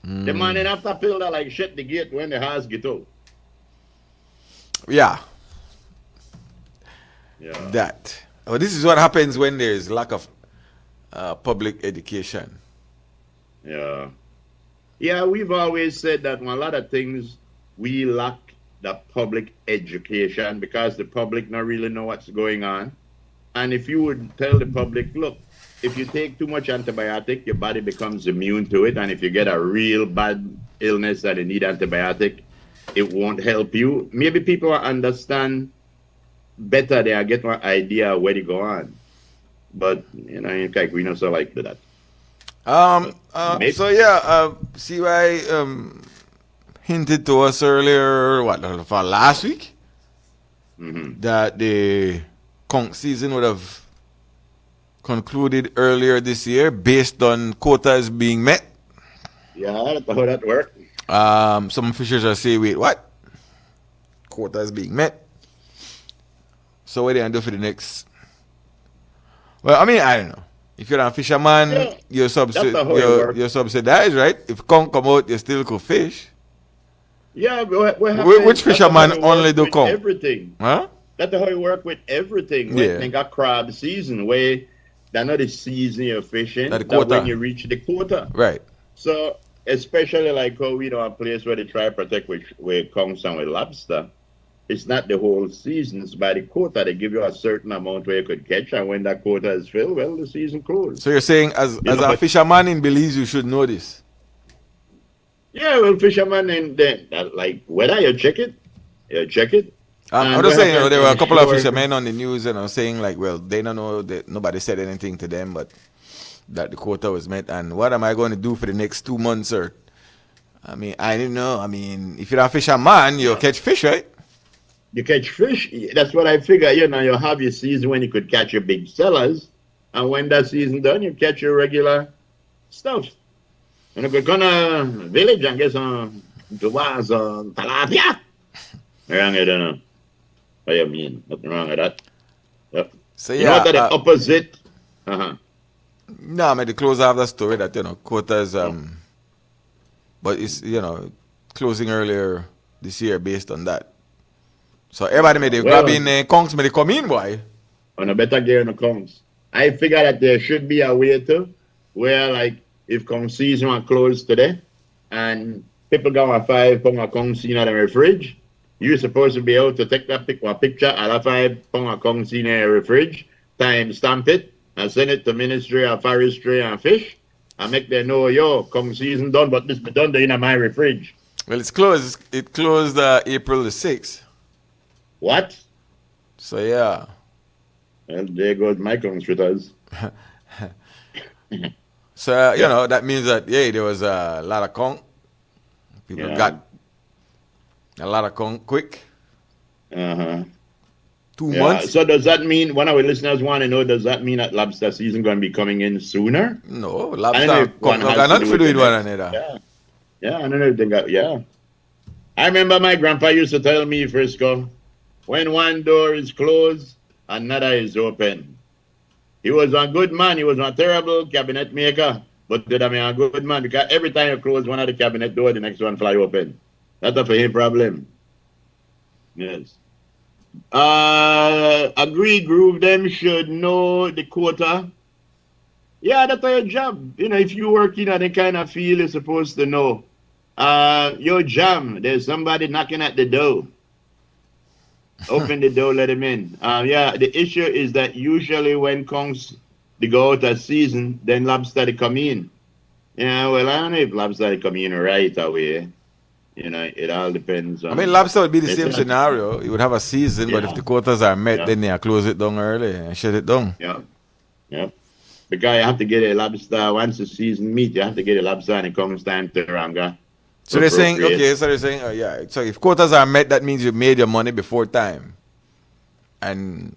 The morning after pill that like shut the gate when the horse get out. Yeah. That. Oh, this is what happens when there's lack of public education. Yeah. Yeah, we've always said that on a lot of things we lack the public education because the public not really know what's going on. And if you would tell the public, look, if you take too much antibiotic, your body becomes immune to it. And if you get a real bad illness that you need antibiotic, it won't help you. Maybe people will understand better. They get more idea where to go on. But, like we know so like that. CY hinted to us earlier, for last week, that the conch season would have concluded earlier this year based on quotas being met. Yeah, that's how that works. Some fishers are saying, wait, what? Quotas being met. So what are they going to do for the next? Well, I mean, I don't know. If you're a fisherman, you're subsidized, right? If conch come out, you still could fish. Yeah, which fisherman only do conch? Everything. Huh? That's how it work with everything. When they got crab season, where they're not the season you're fishing, that's when you reach the quota. Right. So, especially like how we know a place where they try to protect with conch and with lobster, it's not the whole season. It's by the quota. They give you a certain amount where you could catch, and when that quota is filled, well, the season closed. So you're saying, as a fisherman in Belize, you should know this? Yeah, well, fisherman and then like whether you check it. I'm just saying, there were a couple of fishermen on the news and I was saying like, well, they don't know that nobody said anything to them, but that the quota was met. And what am I going to do for the next 2 months, sir? I mean, I didn't know. I mean, if you're a fisherman, you'll catch fish, right? You catch fish. That's what I figure. You have your season when you could catch your big sellers, and when that season done, you catch your regular stuff. And you could go to a village and get some tilapia. Wrong, I don't know. What do you mean? Nothing wrong with that. Yep. So you know what the opposite? No, I mean, the close of the story that, quotas, but it's, closing earlier this year based on that. So everybody made grabbing conchs, may they come in, boy. On a better gear in the conchs. I figure that there should be a way to where, like, if conch season are closed today and people got a 5 pound of conch in the fridge, you're supposed to be able to take that picture of that 5 pound of conch in the fridge, time stamp it, and send it to Ministry of Forestry and Fish, and make them know, conch season done, but this be done in my fridge. Well, it's closed. It closed April the 6th. What? So, yeah. Well, there goes my conch with us. So, that means that, there was a lot of conch. People got a lot of conch quick. 2 months. So does that mean, one of our listeners want to know, does that mean that lobster season going to be coming in sooner? No, lobster got nothing to do with one another. Yeah, I don't know if they got, I remember my grandpa used to tell me, Frisco, when one door is closed, another is open. He was a good man. He was a terrible cabinet maker, but a good man because every time you close one of the cabinet door, the next one fly open. That's a for him problem. Yes. Agree, Groove, them should know the quota. Yeah, that's your job. If you work in any kind of field, you're supposed to know. Yo, Jam, there's somebody knocking at the door. Open the door, let him in. Yeah, the issue is that usually when conchs they go out of season, then lobster they come in. Yeah, well, I don't know if lobster they come in right away. You know, it all depends on. I mean, lobster would be the same scenario. You would have a season, but if the quotas are met, then they close it down early and shut it down. Yeah, yeah. Because you have to get a lobster once the season meet. You have to get a lobster and it comes time to Ranga. So they're saying, yeah. So if quotas are met, that means you made your money before time. And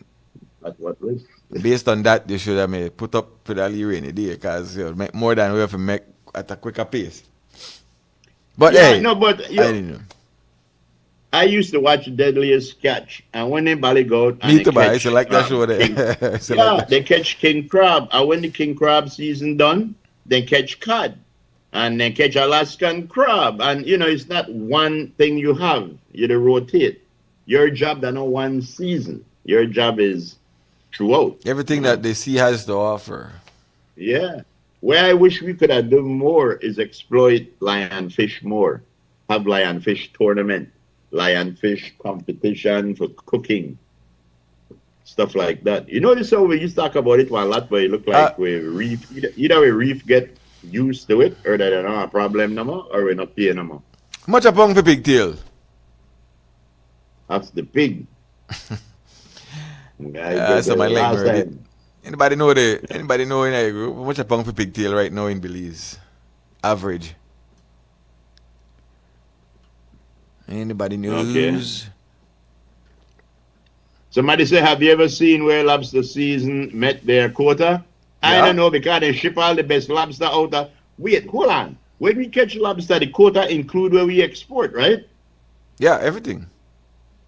based on that, you should have put up for the rainy day because you make more than we have to make at a quicker pace. But hey, no, but I used to watch Deadliest Catch, and when they bally go out, me too, I used to like that show there. They catch king crab, and when the king crab season done, they catch cod, and then catch Alaskan crab, and you know it's not one thing you have. You rotate. Your job is not one season. Your job is throughout. Everything that the sea has to offer. Yeah. Where I wish we could have done more is exploit lionfish more. Have lionfish tournament, lionfish competition for cooking, stuff like that. You notice how we used to talk about it one lot, but it look like we reef, either we reef get used to it, or that they don't have a problem no more, or we're not paying no more. How much a pound for pigtail? That's the pig. So my leg Anybody know in a group? How much a pound for pigtail right now in Belize? Average. Anybody knows? Okay. Somebody say, have you ever seen where lobster season met their quota? I don't know, because they ship all the best lobster out of... Wait, hold on. When we catch lobster, the quota include where we export, right? Yeah, everything.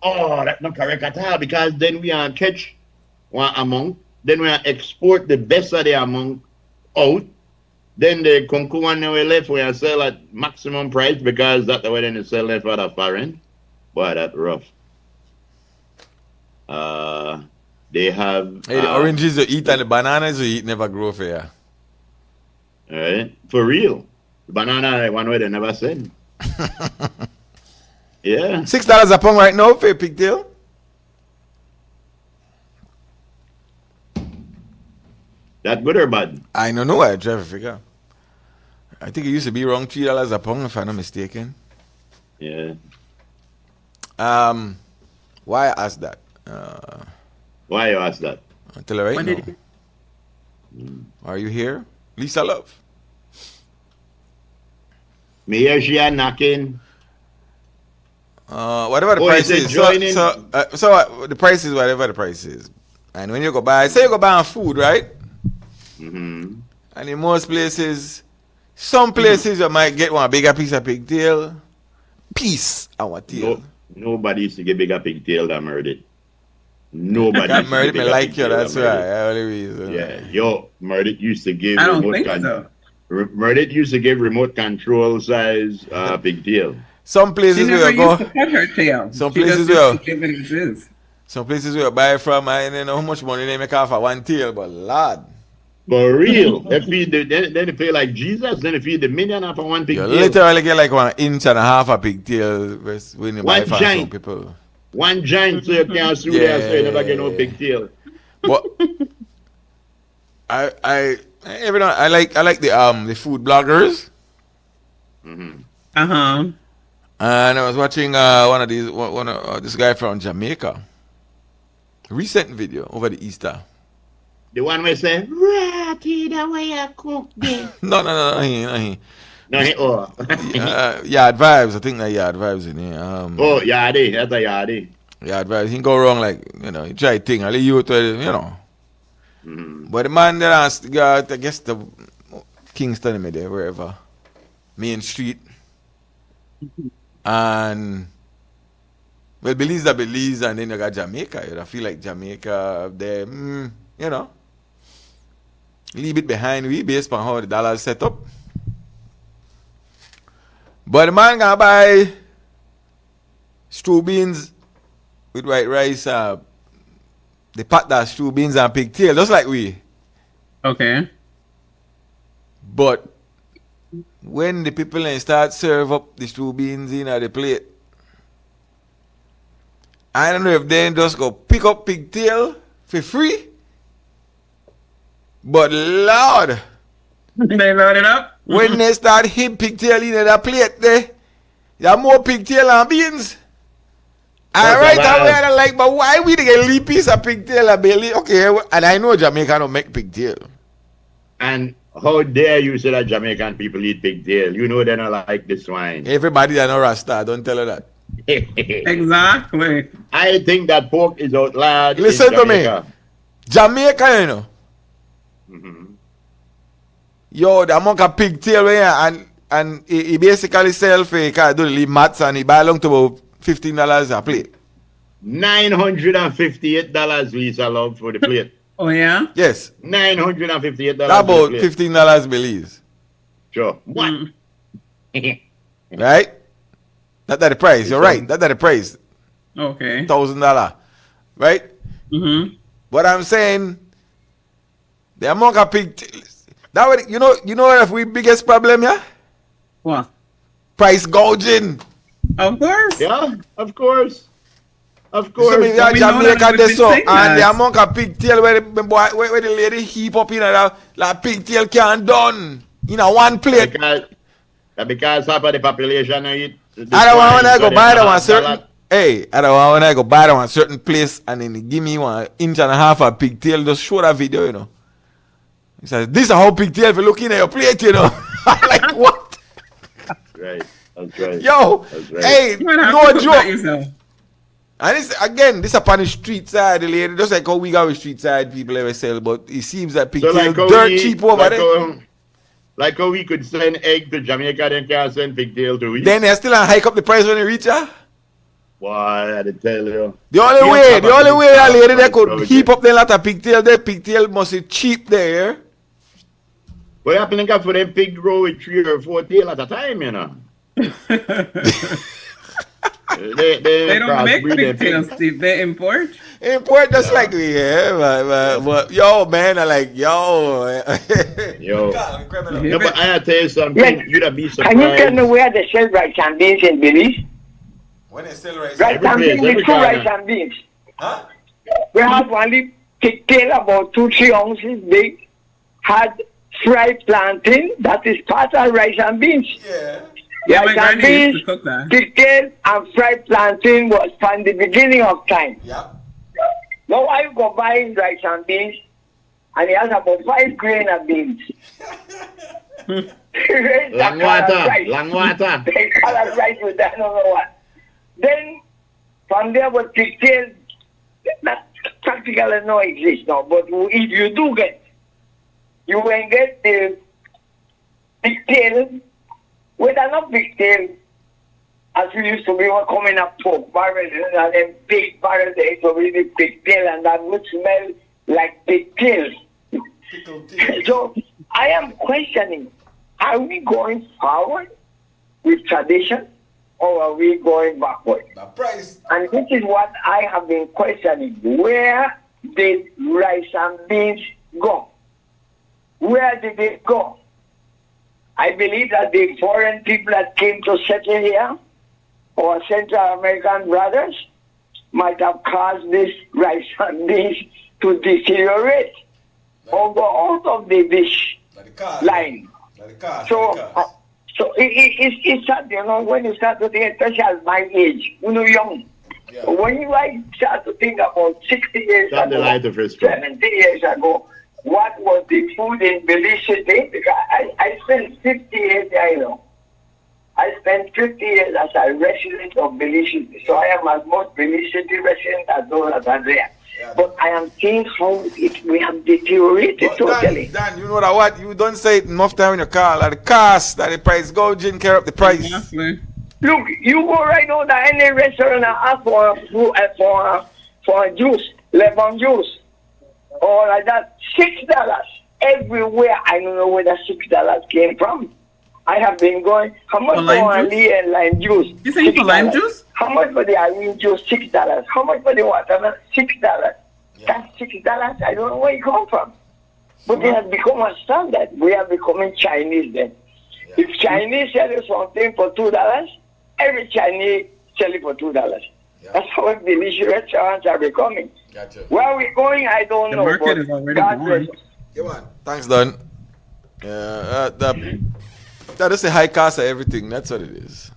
Oh, that's not correct at all, because then we catch one amount, then we export the best of the amount out, then the concours one we left, we sell at maximum price, because that's the way they sell left out of foreign. Boy, that's rough. They have... Hey, the oranges you eat and the bananas you eat never grow for you. Right? For real. The banana, one way they never said. Yeah. $6 a pound right now for a pigtail. That good or bad? I don't know. I try to figure. I think it used to be around $3 a pound, if I'm not mistaken. Yeah. Why I asked that? Why you ask that? I'll tell you right now. Are you here? Lisa Love. Me here she are knocking. Whatever the price is. So the price is whatever the price is. And when you go buy, say you go buy food, right? Mm-hmm. And in most places, some places you might get one bigger piece of pigtail. Piece our tail. Nobody used to get bigger pigtail than murdered. Nobody. That murdered me like you, that's right. Only reason. Yeah, yo, murdered used to give I don't think so. Murdered used to give remote control size pigtail. Some places she never used to cut her tail. Some she places will. Some places where you buy from, I don't know how much money they make off of one tail, but lad. For real. They feed then they pay like Jesus, then they feed the million off of one pigtail. You literally get like 1.5 inches of pigtail when you buy from some people. One giant, so you can't sue there, so you never get no pigtail. But I like the food bloggers. Mm-hmm. Uh-huh. And I was watching this guy from Jamaica. Recent video over the Easter. The one where say, Ratty, the way I cook this. No, he. Yard Vibes, I think that Yard Vibes in here. Yardy, that's a Yardy. Yard Vibes, he can go wrong like, he try thing, I leave you to, Mm-hmm. But the man that I guess the Kingston there, wherever, Main Street. And well, Belize, and then you got Jamaica. I feel like Jamaica, they, leave it behind we based on how the dollar is set up. But the man gonna buy stew beans with white rice, the pot that stew beans and pigtail, just like we. Okay. But when the people then start serve up the stew beans in the plate, I don't know if they just go pick up pigtail for free. But Lord, they load it up. When they start hit pigtail in that plate there more pigtail and beans. I right away I like, but why we get a little piece of pigtail and belly? Okay, and I know Jamaica don't make pigtail. And how dare you say that Jamaican people eat pigtail? You know they don't like this wine. Everybody that know Rasta, don't tell her that. Exactly. I think that pork is outlawed. Listen to me. Jamaica, you know. Mm-hmm. Yo, the amount of pigtail and he basically sell for do the mats and he buy along to about $15 a plate. $958 Lisa love for the plate. Oh yeah? Yes. $958. That about $15 Belize. Sure. What? Right? That's the price. You're right. That's the price. Okay. $1,000. Right? Mm-hmm. But I'm saying the amount of pigtail. That way, you know what we biggest problem, yeah? What? Price gouging. Of course. Yeah, of course. Of course. So yeah, Jamaica this so and the amount of pigtail where the lady heap up in that pigtail can't done in a one plate. Because half of the population eat. I don't want when I go buy that one certain. Hey, I don't want when I go buy that one certain place and then give me 1.5 inches of pigtail. Just show that video, you know. He says, "This is how pigtail for looking at your plate, you know." I'm like, what? That's right. That's right. Yo, that's right. Hey, no joke. And this again, this upon the street side, the lady, just like how we got with street side people ever sell, but it seems that pigtail dirt cheap over there. Like how we could send egg to Jamaica, then can't send pigtail to we. Then they still hike up the price when they reach her. Why, I did tell you. The only way that lady they could heap up the lot of pigtail, the pigtail must be cheap there. What happened for them pig grow with 3 or 4 tail at a time, you know? they don't make pigtails, Steve. They import. Import just like we, but yo, man, I like yo. Yo. No, but I tell you something. Yes. You'd be surprised. Can you tell me where they sell rice and beans in Belize? When they sell rice and beans, with 2 rice and beans. Huh? We have only pigtail about 2-3 ounces big. Had fried plantain, that is part of rice and beans. Yeah, my rice and granny used beans, to cook that. pigtail and fried plantain was from the beginning of time. Yeah. Now I go buy rice and beans, and it has about 5 grain of beans. Long water. They call it rice with that, I don't know what. Then, from there was pigtail. That practically no exist now, but if you do get, you will get the pigtail, with enough pigtail, as we used to be coming up pork barrels and then big barrels, so really pigtail, and that would smell like pigtail. So I am questioning, are we going forward with tradition or are we going backward? And this is what I have been questioning. Where did rice and beans go? Where did they go? I believe that the foreign people that came to settle here, or Central American brothers, might have caused this rice and beans to deteriorate or go out of the dish line. So it's sad, you know, when you start to think, especially at my age, you know, young. Yeah. When you start to think about 60 years ago, 70 years ago, what was the food in Belize City? Because I spent 50 years there, you know. I spent 50 years as a resident of Belize City. So I am as much Belize City resident as those that are there. Yeah. But I am seeing how we have deteriorated totally. Dan, you know that what? You don't say it enough time in your car. Like the cost, that the price gouging, care up the price. Exactly. Look, you go right now to any restaurant and ask for a juice, lemon juice, or like that, $6 everywhere. I don't know where the $6 came from. I have been going. How much for a lime juice? You saying for lime juice? How much for the lime juice? $6. How much for the watermelon? $6. Yeah. That's $6. I don't know where it come from. But it has become a standard. We are becoming Chinese then. If Chinese sell you something for $2, every Chinese sell it for $2. That's how delicious restaurants are becoming. Gotcha. Where are we going? I don't The know. market But is already God gone. bless. Thanks, Don. That is the high cost of everything. That's what it is.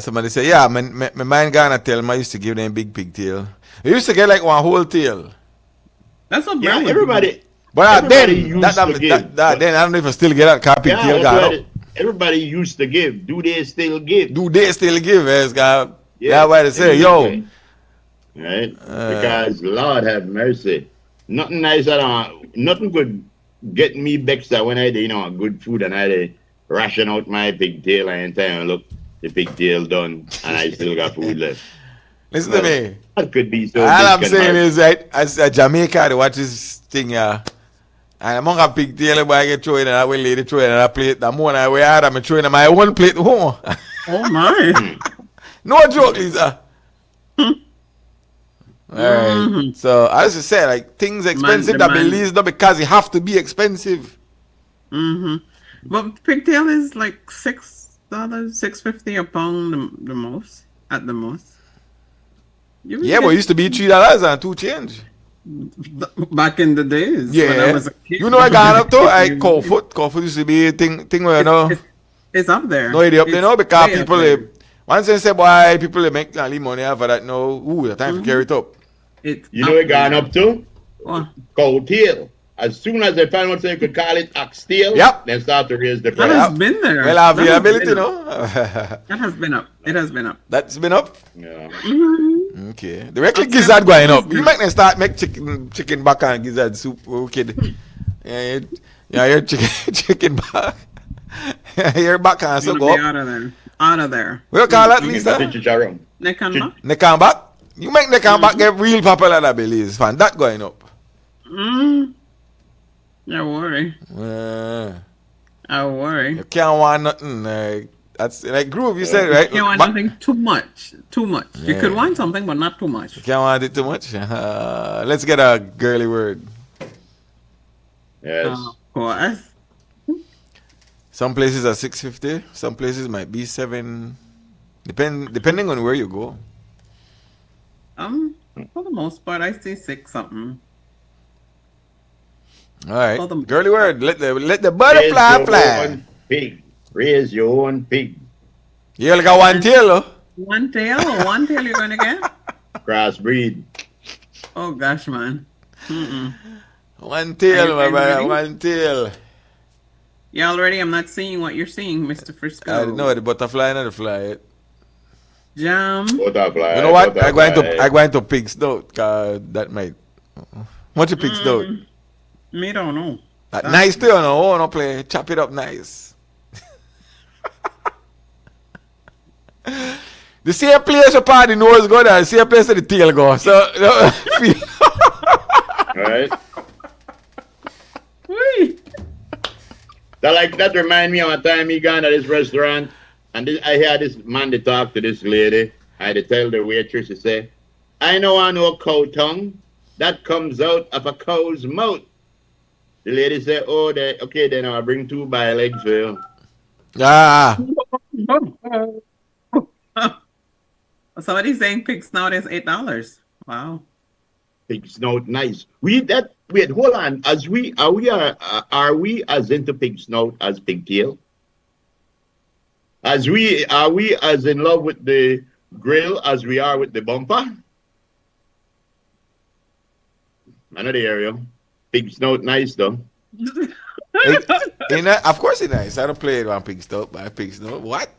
Somebody say, yeah, my mind gonna tell me I used to give them big pigtail. I used to get like one whole tail. That's what Yeah, everybody. But everybody then, used to give. then I don't know if I still get that car Yeah, pigtail that's gone what up. everybody used to give. Do they still give? Do they still give, God? Yeah, That's why they say, exactly. Right? Because Lord have mercy. Nothing nice at all. Nothing could get me vexed when I did, good food and I did ration out my pigtail and time look, the pigtail done and I still got food left. Listen to me. That could be so. All I'm saying is that as a Jamaica, they watch this thing, and among a pigtail, boy, I get throw it and I will lady throw it and I plate. The more I wear out, I'm throwing in my one plate home. Oh my. No joke, Lisa. Alright. So as I said, like things expensive that Belize not because it have to be expensive. But pigtail is like $6, $6.50 a pound the most. At the most. Yeah, but it used to be $3 and 2 change. Back in the days. Yeah. When I was a kid. You know I got up to cow foot used to be a thing where you know. It's up there. No, it's up there now because people once they say boy, people they make money out of that now. Ooh, the time to carry it up. You know what gone up to? Cow tail. As soon as they found out so you could call it oxtail, they start to raise the price. That has been there. Well, availability, no? That has been up. It has been up. That's been up? Yeah. Okay. Directly gizzard going up. You make them start make chicken back and gizzard soup. Okay. Yeah, your chicken back. Your back and so go up. Out of there. Out of there. What you call that, Lisa? Neck and back. Neck and back? You make neck and back get real popular that Belize, fan. That going up. I worry. I worry. You can't want nothing like that's like Groove. You said right. You can't want nothing too much. Too much. Yeah. You could want something, but not too much. You can't want it too much. Let's get a girly word. Yes. Of course. Some places are 650. Some places might be 7. Depending on where you go. For the most part, I say 6 something. All right, girly word. Let the butterfly fly. Pig. Raise your own pig. You only got one tail, though. One tail or one tail you're gonna get? Crossbreed. Oh gosh, man. One tail, my brother. One tail. Y'all ready? I'm not seeing what you're seeing, Mr. Frisco. I know the butterfly, not the fly. Jam. Butterfly. You know what? I going to pig snout, cause that might. What's your pig snout? Me don't know. Nice too, no? No play. Chop it up nice. The same place your party nose go there, the same place the tail go. So, right. That remind me of a time he gone to this restaurant and I hear this man they talk to this lady. I had to tell the waitress, he say, I know I know cow tongue that comes out of a cow's mouth. The lady said, oh, okay, then I'll bring 2 by legs for you. Yeah. Somebody's saying pig snout is $8. Wow. Pig snout, nice. Wait, hold on. Are we as into pig snout as pigtail? Are we as in love with the grill as we are with the bumper? Another area. Pig snout, nice though. Of course it's nice. I don't play it on pig snout, but pig snout. What?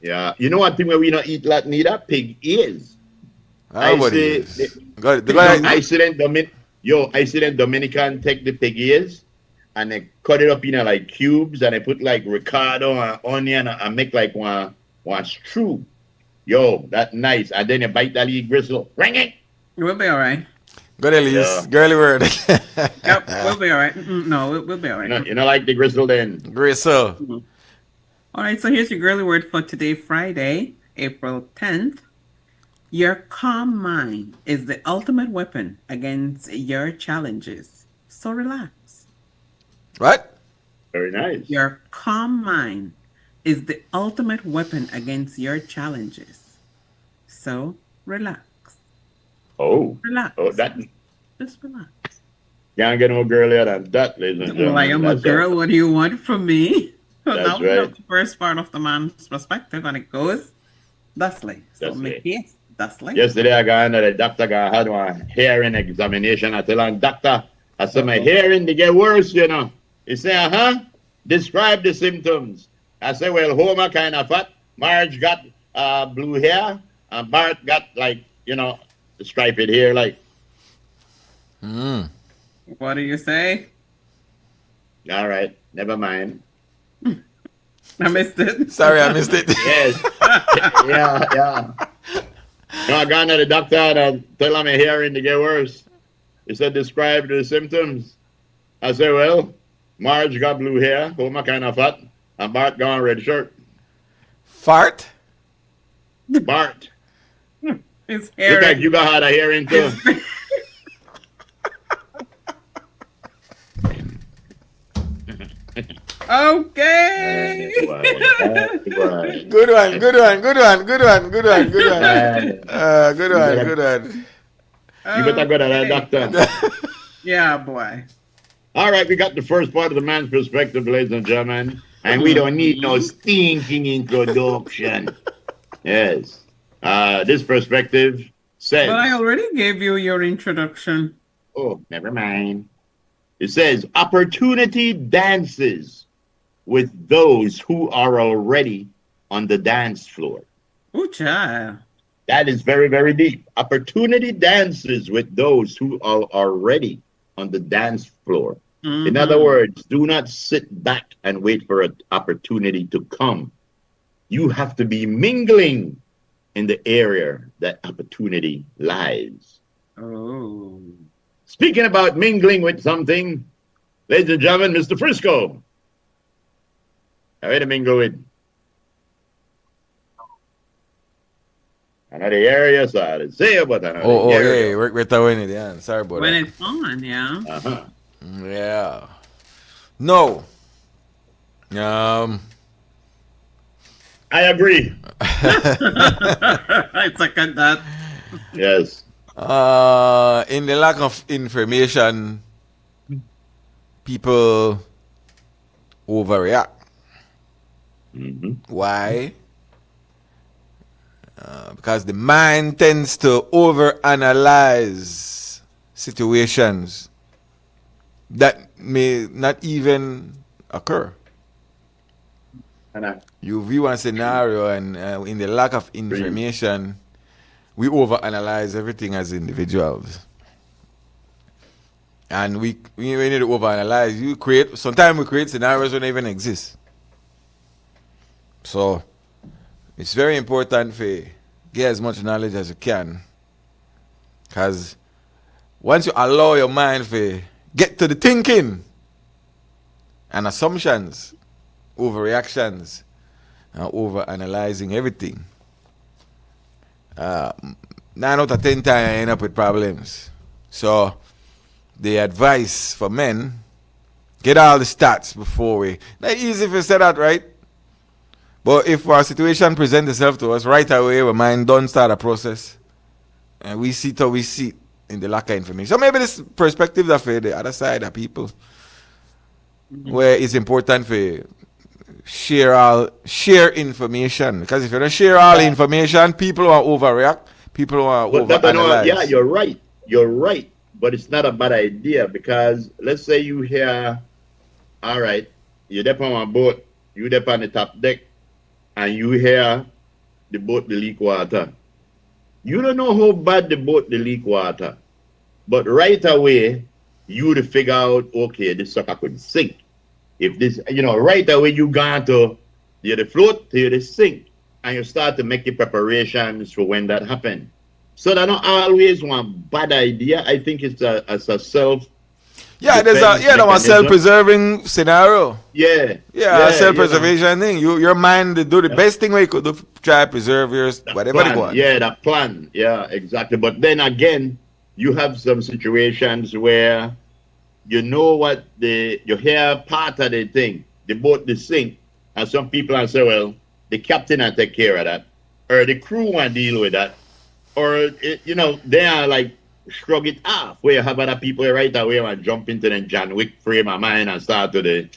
Yeah. You know one thing where we not eat lot neither? Pig ears. I see them Dominican take the pig ears and they cut it up in like cubes and they put like ricotta and onion and make like one stew. Yo, that nice. And then you bite that little gristle. Ring it. We'll be all right. Good, Elise. Girly word. Yep, we'll be all right. No, we'll be all right. You know like the gristle then? Gristle. All right, so here's your girly word for today, Friday, April 10th. Your calm mind is the ultimate weapon against your challenges. So relax. What? Very nice. Your calm mind is the ultimate weapon against your challenges. So relax. Oh. Relax. Oh, that. Just relax. Can't get no girlier than that, ladies and gentlemen. Well, I am a girl. What do you want from me? That's Now we right. know the first part of the man's perspective, and it goes thusly. So Thusly. make yes, thusly. Yesterday, I got under the doctor had one hearing examination. I tell him, doctor, I said, my hearing to get worse, you know. He said, describe the symptoms. I said, well, Homer kind of fat, Marge got blue hair, and Bart got like, striped hair, like. What do you say? All right, never mind. I missed it. Sorry, I missed it. Yes. yeah. No, I got to the doctor and tell him my hearing to get worse. He said, describe the symptoms. I said, well, Marge got blue hair, Homer kind of fat, and Bart got a red shirt. Fart? Bart. His hair. Look like you got hard of hearing too. Okay. Good one. You better go to that doctor. Yeah, boy. All right, we got the first part of the man's perspective, ladies and gentlemen, and we don't need no stinking introduction. Yes. This perspective says... But I already gave you your introduction. Oh, never mind. It says, opportunity dances with those who are already on the dance floor. Oh, child. That is very, very deep. Opportunity dances with those who are already on the dance floor. Mm-hmm. In other words, do not sit back and wait for an opportunity to come. You have to be mingling in the area that opportunity lies. Oh. Speaking about mingling with something, ladies and gentlemen, Mr. Frisco. How to mingle with? Another area, so I didn't say about another area. Hey, we're throwing it, yeah. Sorry about when that. It's on, yeah. Uh-huh. Yeah. No. I agree. I second that. Yes. In the lack of information, people overreact. Mm-hmm. Why? Because the mind tends to overanalyze situations that may not even occur. You view a scenario, and in the lack of information, we overanalyze everything as individuals. And we need to overanalyze. Sometimes we create scenarios that don't even exist. So it's very important to get as much knowledge as you can. Because once you allow your mind to get to the thinking and assumptions, overreactions, and overanalyzing everything, 9 out of 10 times I end up with problems. So the advice for men, get all the stats before we... Not easy if you say that, right? But if our situation presents itself to us right away, our mind don't start a process, and we see how we see in the lack of information. So maybe this perspective of the other side of people, where it's important for share information. Because if you don't share all information, people will overreact. People will overanalyze. Yeah, you're right. You're right. But it's not a bad idea, because let's say you hear, all right, you're up on a boat, you're up on the top deck, and you hear the boat leak water. You don't know how bad the boat leak water, but right away you to figure out, okay, this sucker could sink. If this, right away you gone to the float to the sink, and you start to make your preparations for when that happens. So that's not always one bad idea. I think it's a self. Yeah, there's a self-preserving scenario. Yeah, self-preservation thing. Your mind do the best thing you could do, try to preserve yours, whatever you want. Yeah, that plan. Yeah, exactly. But then again, you have some situations where you know what you hear part of the thing, the boat the sink, and some people are say, well, the captain will take care of that, or the crew will deal with that, or they are like shrug it off. Where you have other people right away and jump into the John Wick frame of mind and start to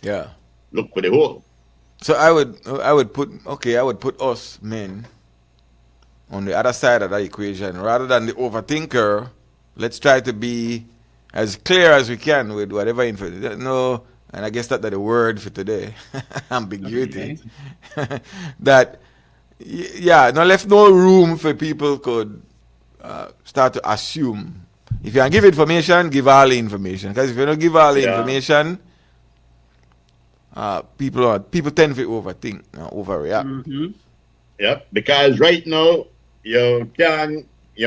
look for the hole. So I would put us men on the other side of that equation. Rather than the overthinker, let's try to be as clear as we can with whatever info. No, and I guess that's the word for today. Ambiguity. Okay. That, no left no room for people could start to assume. If you can give information, give all the information. Because if you don't give all the information, people tend to overthink, overreact. Mm-hmm. Yep, because right now, you can't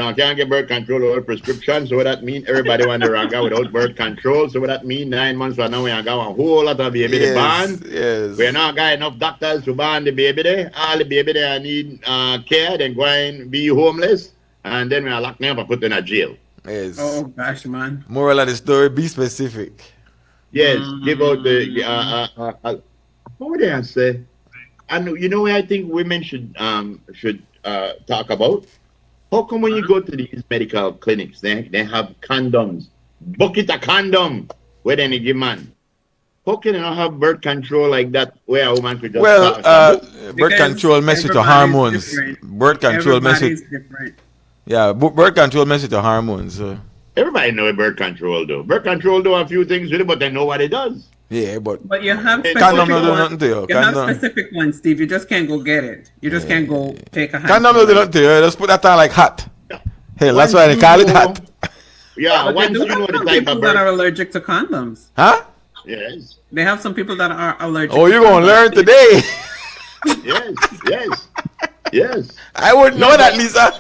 get birth control without prescription. So what that mean? Everybody want to ranga without birth control. So what that mean? 9 months from now, we got a whole lot of baby to born. Yes. We not got enough doctors to born the baby there. All the baby there need care. Then go and be homeless, and then we are locked up and put in a jail. Yes. Oh gosh, man. Moral of the story: be specific. Yes. Give out the how would I say? And you know what I think women should talk about? How come when you go to these medical clinics, they have condoms, bucket of condom where they give man? How can you not have birth control like that where a woman could just birth control messes with your hormones. Birth control messes. Yeah, birth control messes with your hormones. Everybody know birth control though. Birth control do a few things with it, but they know what it does. Yeah, but you have specific condom don't do nothing to you. You have specific ones, Steve. You just can't go get it. You just can't go take a hand. Condom don't do nothing to you. Just put that on like hot. Hey, that's why they call it hot. Yeah, once you know the type of people that are allergic to condoms. Huh? Yes. They have some people that are allergic. Oh, you're gonna learn today. Yes. I wouldn't know that, Lisa.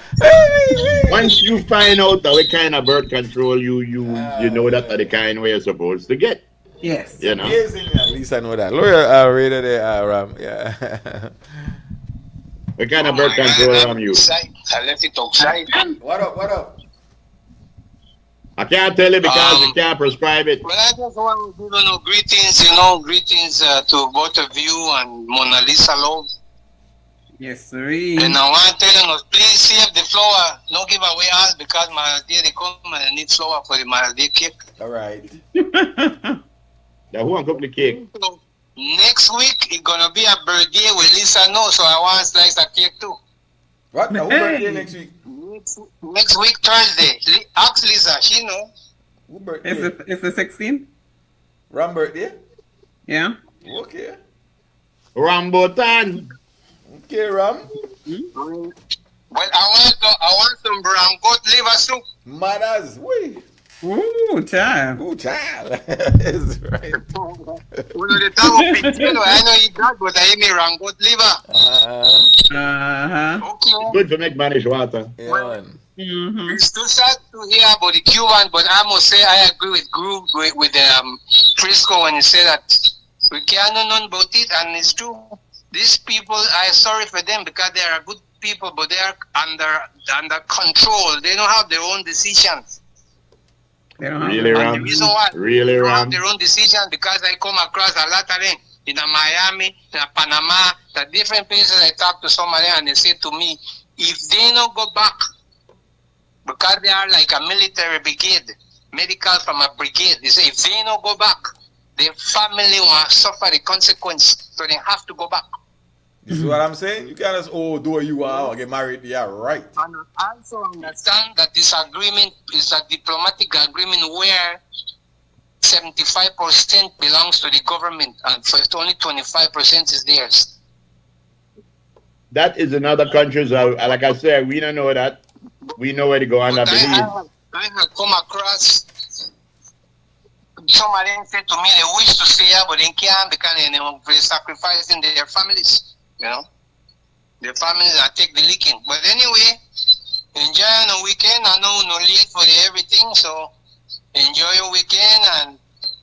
Once you find out what kind of birth control you know that are the kind where you're supposed to get. Yes. You know. At least I know that. Lawyer rated it, Ram. Yeah. What kind of birth control am you? I left it outside. What up? I can't tell you because you can't prescribe it. Well, I just want to give greetings to both of you and Mona Lisa Love. Yes, sir. And I want to tell you, please save the flour. No give away all because my dear they come and I need flour for the my dear cake. All right. Now who want to cook the cake? So, next week it's gonna be a birthday with Lisa No, so I want to slice a cake too. What? Now who birthday next week? Next week Thursday. Ask Lisa, she know. Who birthday? It's the 16th. Ram birthday? Yeah. Okay. Rambutan. Okay, Ram. Well, I want some brown goat liver soup. Mothers, wait. Ooh, child. That's right. The time of potato, I know you got, but I me brown goat liver. Okay. Good to make manage water. Well, it's too sad to hear about the Cuban, but I must say I agree with Groove with Frisco when he said that we can't know nothing about it, and it's true. These people, I'm sorry for them because they are good people, but they are under control. They don't have their own decisions. Really, Ram? The reason why Really, they don't Ram? have their own decisions because I come across a lot of them in Miami, in Panama, the different places. I talk to somebody and they say to me, if they don't go back, because they are like a military brigade, medical from a brigade, they say if they don't go back, their family will suffer the consequence, so they have to go back. This is what I'm saying. You can't just do what you are or get married. Yeah, right. And I also understand that this agreement is a diplomatic agreement where 75% belongs to the government and for only 25% is theirs. That is in other countries. Like I said, we don't know that. We know where to go and I believe. I have come across some of them say to me they wish to stay here but they can't because they're sacrificing their families. You know, the families that take the licking. But anyway, enjoy the weekend. I know no late for everything, so enjoy your weekend. And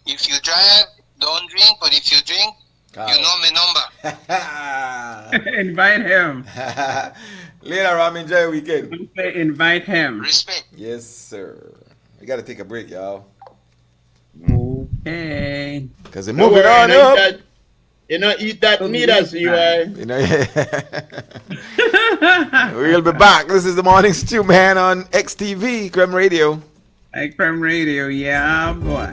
if you drive, don't drink. But if you drink, you know my number. Invite him. Later, Ram. Enjoy your weekend. Invite him. Respect. Yes, sir. We gotta take a break, y'all. Okay. Because they're moving on up. You know, eat that meat as you are. You know, we'll be back. This is the Morning Stew, man, on XTV, Creme Radio. Creme Radio, yeah, boy.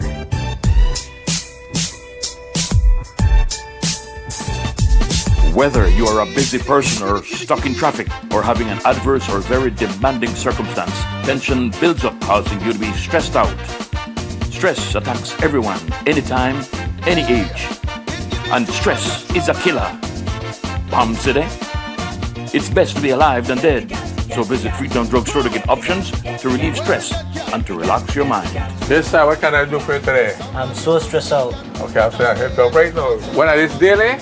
Whether you are a busy person or stuck in traffic or having an adverse or very demanding circumstance, tension builds up, causing you to be stressed out. Stress attacks everyone, anytime, any age. And stress is a killer. Palm City? It's best to be alive than dead. So visit Freetown Drugstore to get options to relieve stress and to relax your mind. This time, what can I do for you today? I'm so stressed out. Okay, I'm saying I help you right now. When I this daily,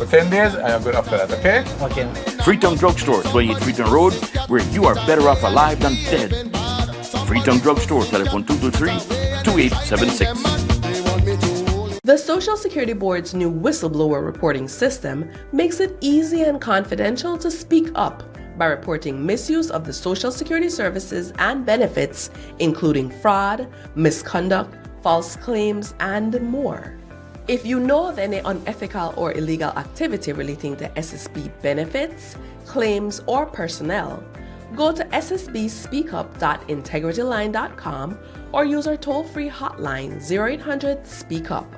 for 10 days, I am good after that, okay? Okay. Freetown Drugstore, 28 Freetown Road, where you are better off alive than dead. Freetown Drugstore, telephone 223-2876. The Social Security Board's new whistleblower reporting system makes it easy and confidential to speak up by reporting misuse of the Social Security services and benefits, including fraud, misconduct, false claims, and more. If you know of any unethical or illegal activity relating to SSB benefits, claims, or personnel, go to ssbspeakup.integrityline.com or use our toll-free hotline 0800-SPEAK-UP,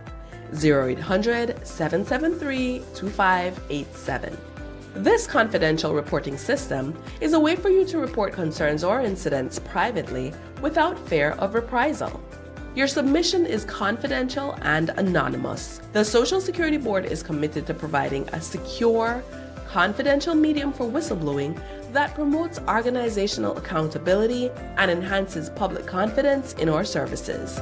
0800-773-2587. This confidential reporting system is a way for you to report concerns or incidents privately without fear of reprisal. Your submission is confidential and anonymous. The Social Security Board is committed to providing a secure, confidential medium for whistleblowing that promotes organizational accountability and enhances public confidence in our services.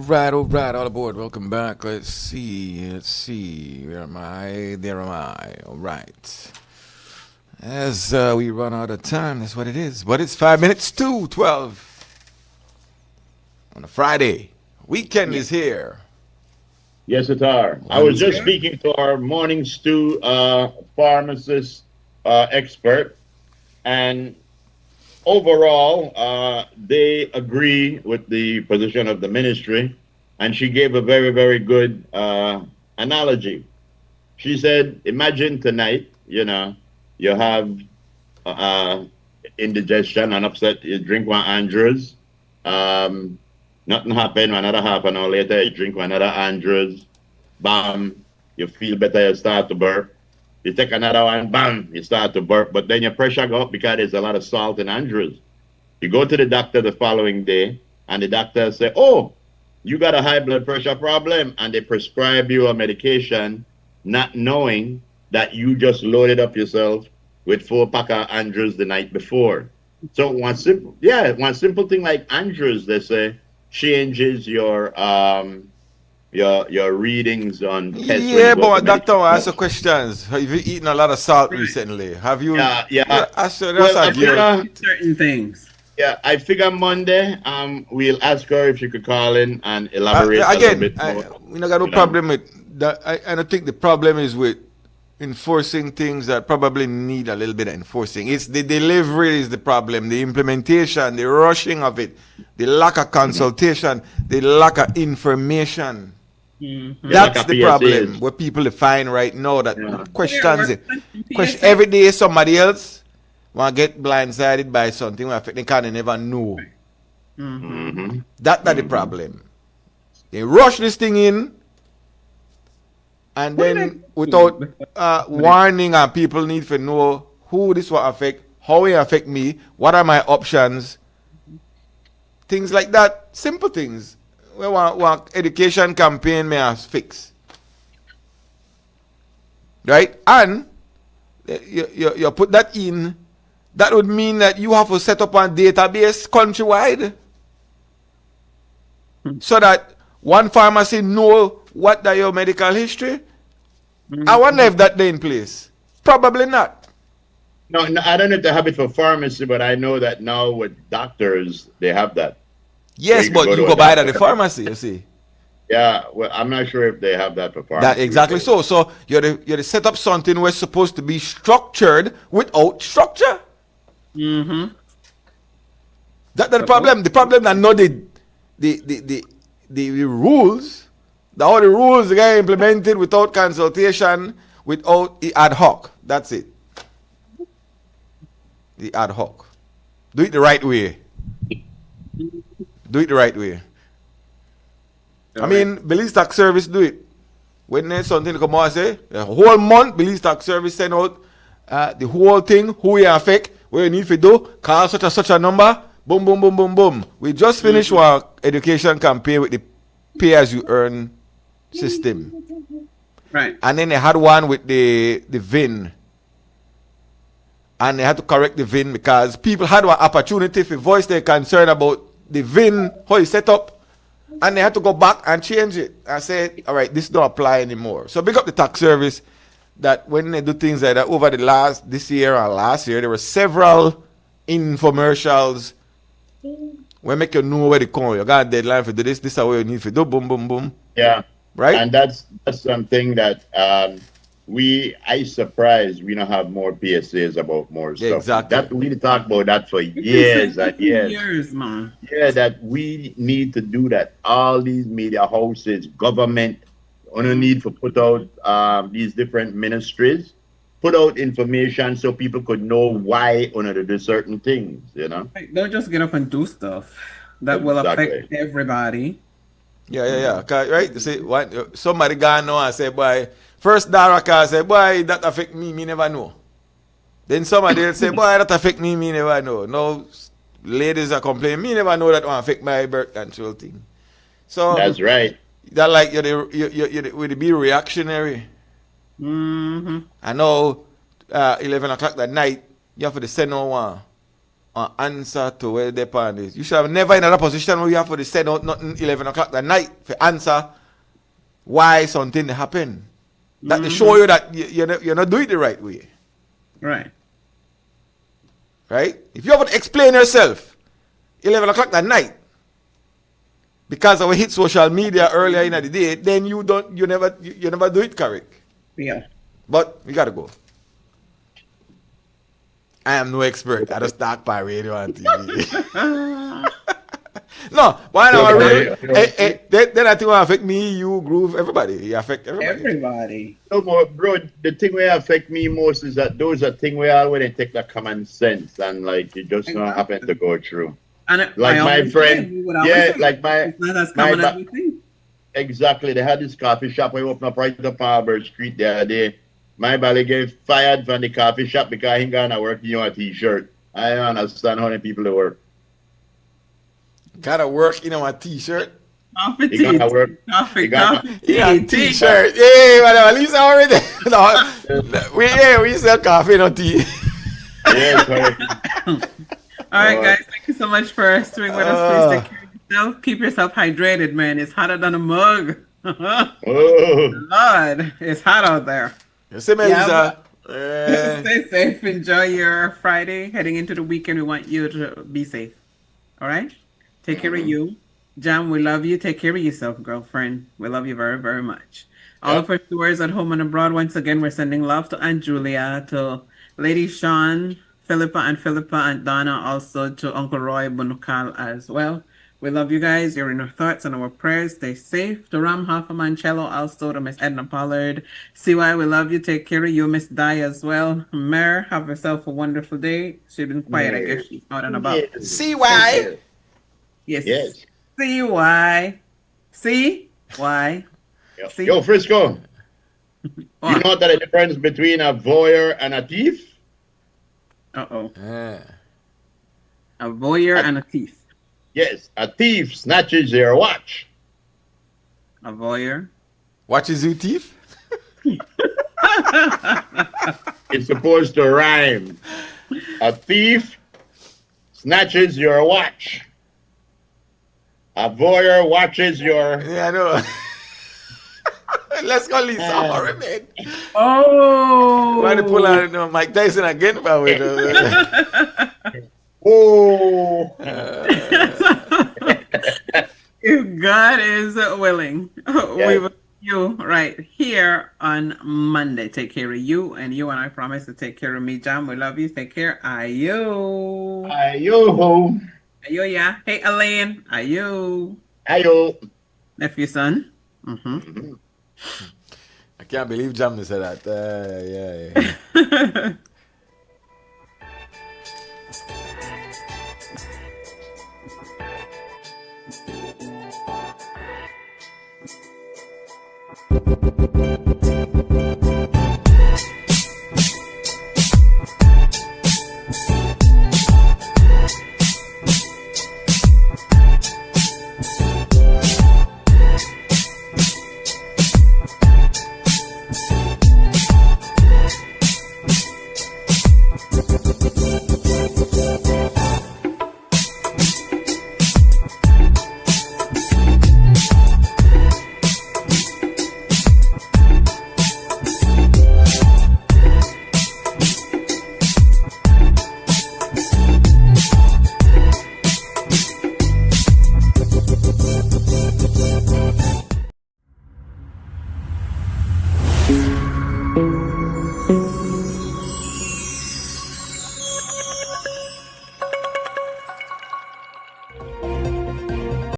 right, all aboard. Welcome back. Let's see. Where am I? There am I. All right. As we run out of time, that's what it is. But it's 5 minutes to 12 on a Friday. Weekend is here. Yes, it are. I was just speaking to our morning stew pharmacist expert, and overall, they agree with the position of the ministry, and she gave a very, very good analogy. She said, imagine tonight, you have indigestion and upset, you drink one Andrews, nothing happened, another half an hour later, you drink another Andrews, bam, you feel better, you start to burp. You take another one, bam, you start to burp, but then your pressure go up because there's a lot of salt in Andrews. You go to the doctor the following day, and the doctor say, oh, you got a high blood pressure problem, and they prescribe you a medication, not knowing that you just loaded up yourself with 4-pack of Andrews the night before. So one simple thing like Andrews, they say, changes your readings on tests. Yeah, but doctor, I ask you questions. Have you eaten a lot of salt recently? Have you? Yeah. Certain things. Yeah, I figure Monday, we'll ask her if she could call in and elaborate a little bit more. We not got no problem with that. I don't think the problem is with enforcing things that probably need a little bit of enforcing. It's the delivery is the problem, the implementation, the rushing of it, the lack of consultation, the lack of information. Mm-hmm. That's the problem where people define right now that questions question every day somebody else want to get blindsided by something where they can't never know. Mm-hmm. That's the problem. They rush this thing in, and then without warning, and people need to know who this will affect, how it affect me, what are my options, things like that. Simple things. We want education campaign may have fix. Right? And you put that in, that would mean that you have to set up a database countrywide so that one pharmacy know what are your medical history. I wonder if that in place. Probably not. No, I don't know if they have it for pharmacy, but I know that now with doctors, they have that. Yes, but you go buy it at the pharmacy, you see. Yeah, well, I'm not sure if they have that for pharmacy. That exactly so. So you're to set up something where it's supposed to be structured without structure. Mm-hmm. That's the problem. The problem that not the rules. All the rules get implemented without consultation, without the ad hoc. That's it. The ad hoc. Do it the right way. Do it the right way. I mean, Belize Tax Service do it. When there's something to come out and say, a whole month, Belize Tax Service send out the whole thing, who you affect, what you need to do, call such a number, boom, boom, boom, boom, boom. We just finished our education campaign with the pay-as-you-earn system. Right. And then they had one with the VIN. And they had to correct the VIN because people had an opportunity to voice their concern about the VIN, how it's set up. And they had to go back and change it. I said, all right, this don't apply anymore. So big up the tax service that when they do things like that over this year or last year, there were several infomercials where make you know where they come. You got a deadline for this is what you need to do, boom, boom, boom. Yeah. Right? And that's something that I surprised we don't have more PSAs about more stuff. Exactly. That we talk about that for years and years. Years, man. Yeah, that we need to do that. All these media houses, government, only need to put out these different ministries, put out information so people could know why on to do certain things, Right. Don't just get up and do stuff that will affect everybody. Yeah. Right? You see, somebody gone now and say, boy, first Daraka say, boy, that affect me never know. Then somebody else say, boy, that affect me never know. No, ladies are complaining, me never know that will affect my birth control thing. So that's right. That like you would be reactionary. Mm-hmm. I know 11 o'clock that night, you have to send no one. an answer to where the pan is. You should have never in a position where you have to send out nothing 11 o'clock at night for answer why something happen. That to show you that you're not doing it the right way. Right. Right? If you have to explain yourself 11 o'clock at night because we hit social media earlier in the day, then you never do it correct. Yeah. But we gotta go. I am no expert. I just talk by radio and TV. No, why not? Then I think will affect me, you, Groove, everybody. It affect everybody. No, bro, the thing will affect me most is that those are things we already take the common sense and like it just not happen to go through. And like my friend, like my exactly. They had this coffee shop we opened up right up Harbour Street the other day. My belly get fired from the coffee shop because he gonna work in a t-shirt. I don't understand how many people they work. Gotta work in a t-shirt. Coffee, he gotta work. Coffee, t-shirt. Hey, madam, at least already. No, we sell coffee, not tea. Yeah, correct. All right, guys. Thank you so much for staying with us. Please take care of yourself. Keep yourself hydrated, man. It's hotter than a mug. Lord, it's hot out there. Stay safe. Enjoy your Friday. Heading into the weekend, we want you to be safe. All right? Take care of you. Jam, we love you. Take care of yourself, girlfriend. We love you very, very much. All of our viewers at home and abroad, once again, we're sending love to Aunt Julia, to Lady Sean, Philippa, and Donna, also to Uncle Roy Bunukal as well. We love you guys. You're in our thoughts and our prayers. Stay safe. To Ram Hoffa also to Miss Edna Pollard. CY, we love you. Take care of you. Miss Di as well. Mare, have yourself a wonderful day. She's been quiet. I guess she's out and about. CY. Yes. CY. CY. Yo, Frisco. You know that the difference between a voyeur and a thief? A voyeur and a thief. Yes, a thief snatches your watch. A voyeur watches your thief? It's supposed to rhyme. A thief snatches your watch. A voyeur watches your... Yeah, I know. Let's go Lisa. Man. Oh. Trying to pull out Mike Tyson again, by way. Oh. If God is willing, we will see you right here on Monday. Take care of you, and I promise to take care of me, Jam. We love you. Take care. Ayo. Ayo. Ayo, yeah. Hey, Elaine. Ayo. Ayo. Nephew, son. I can't believe Jam said that. Yeah.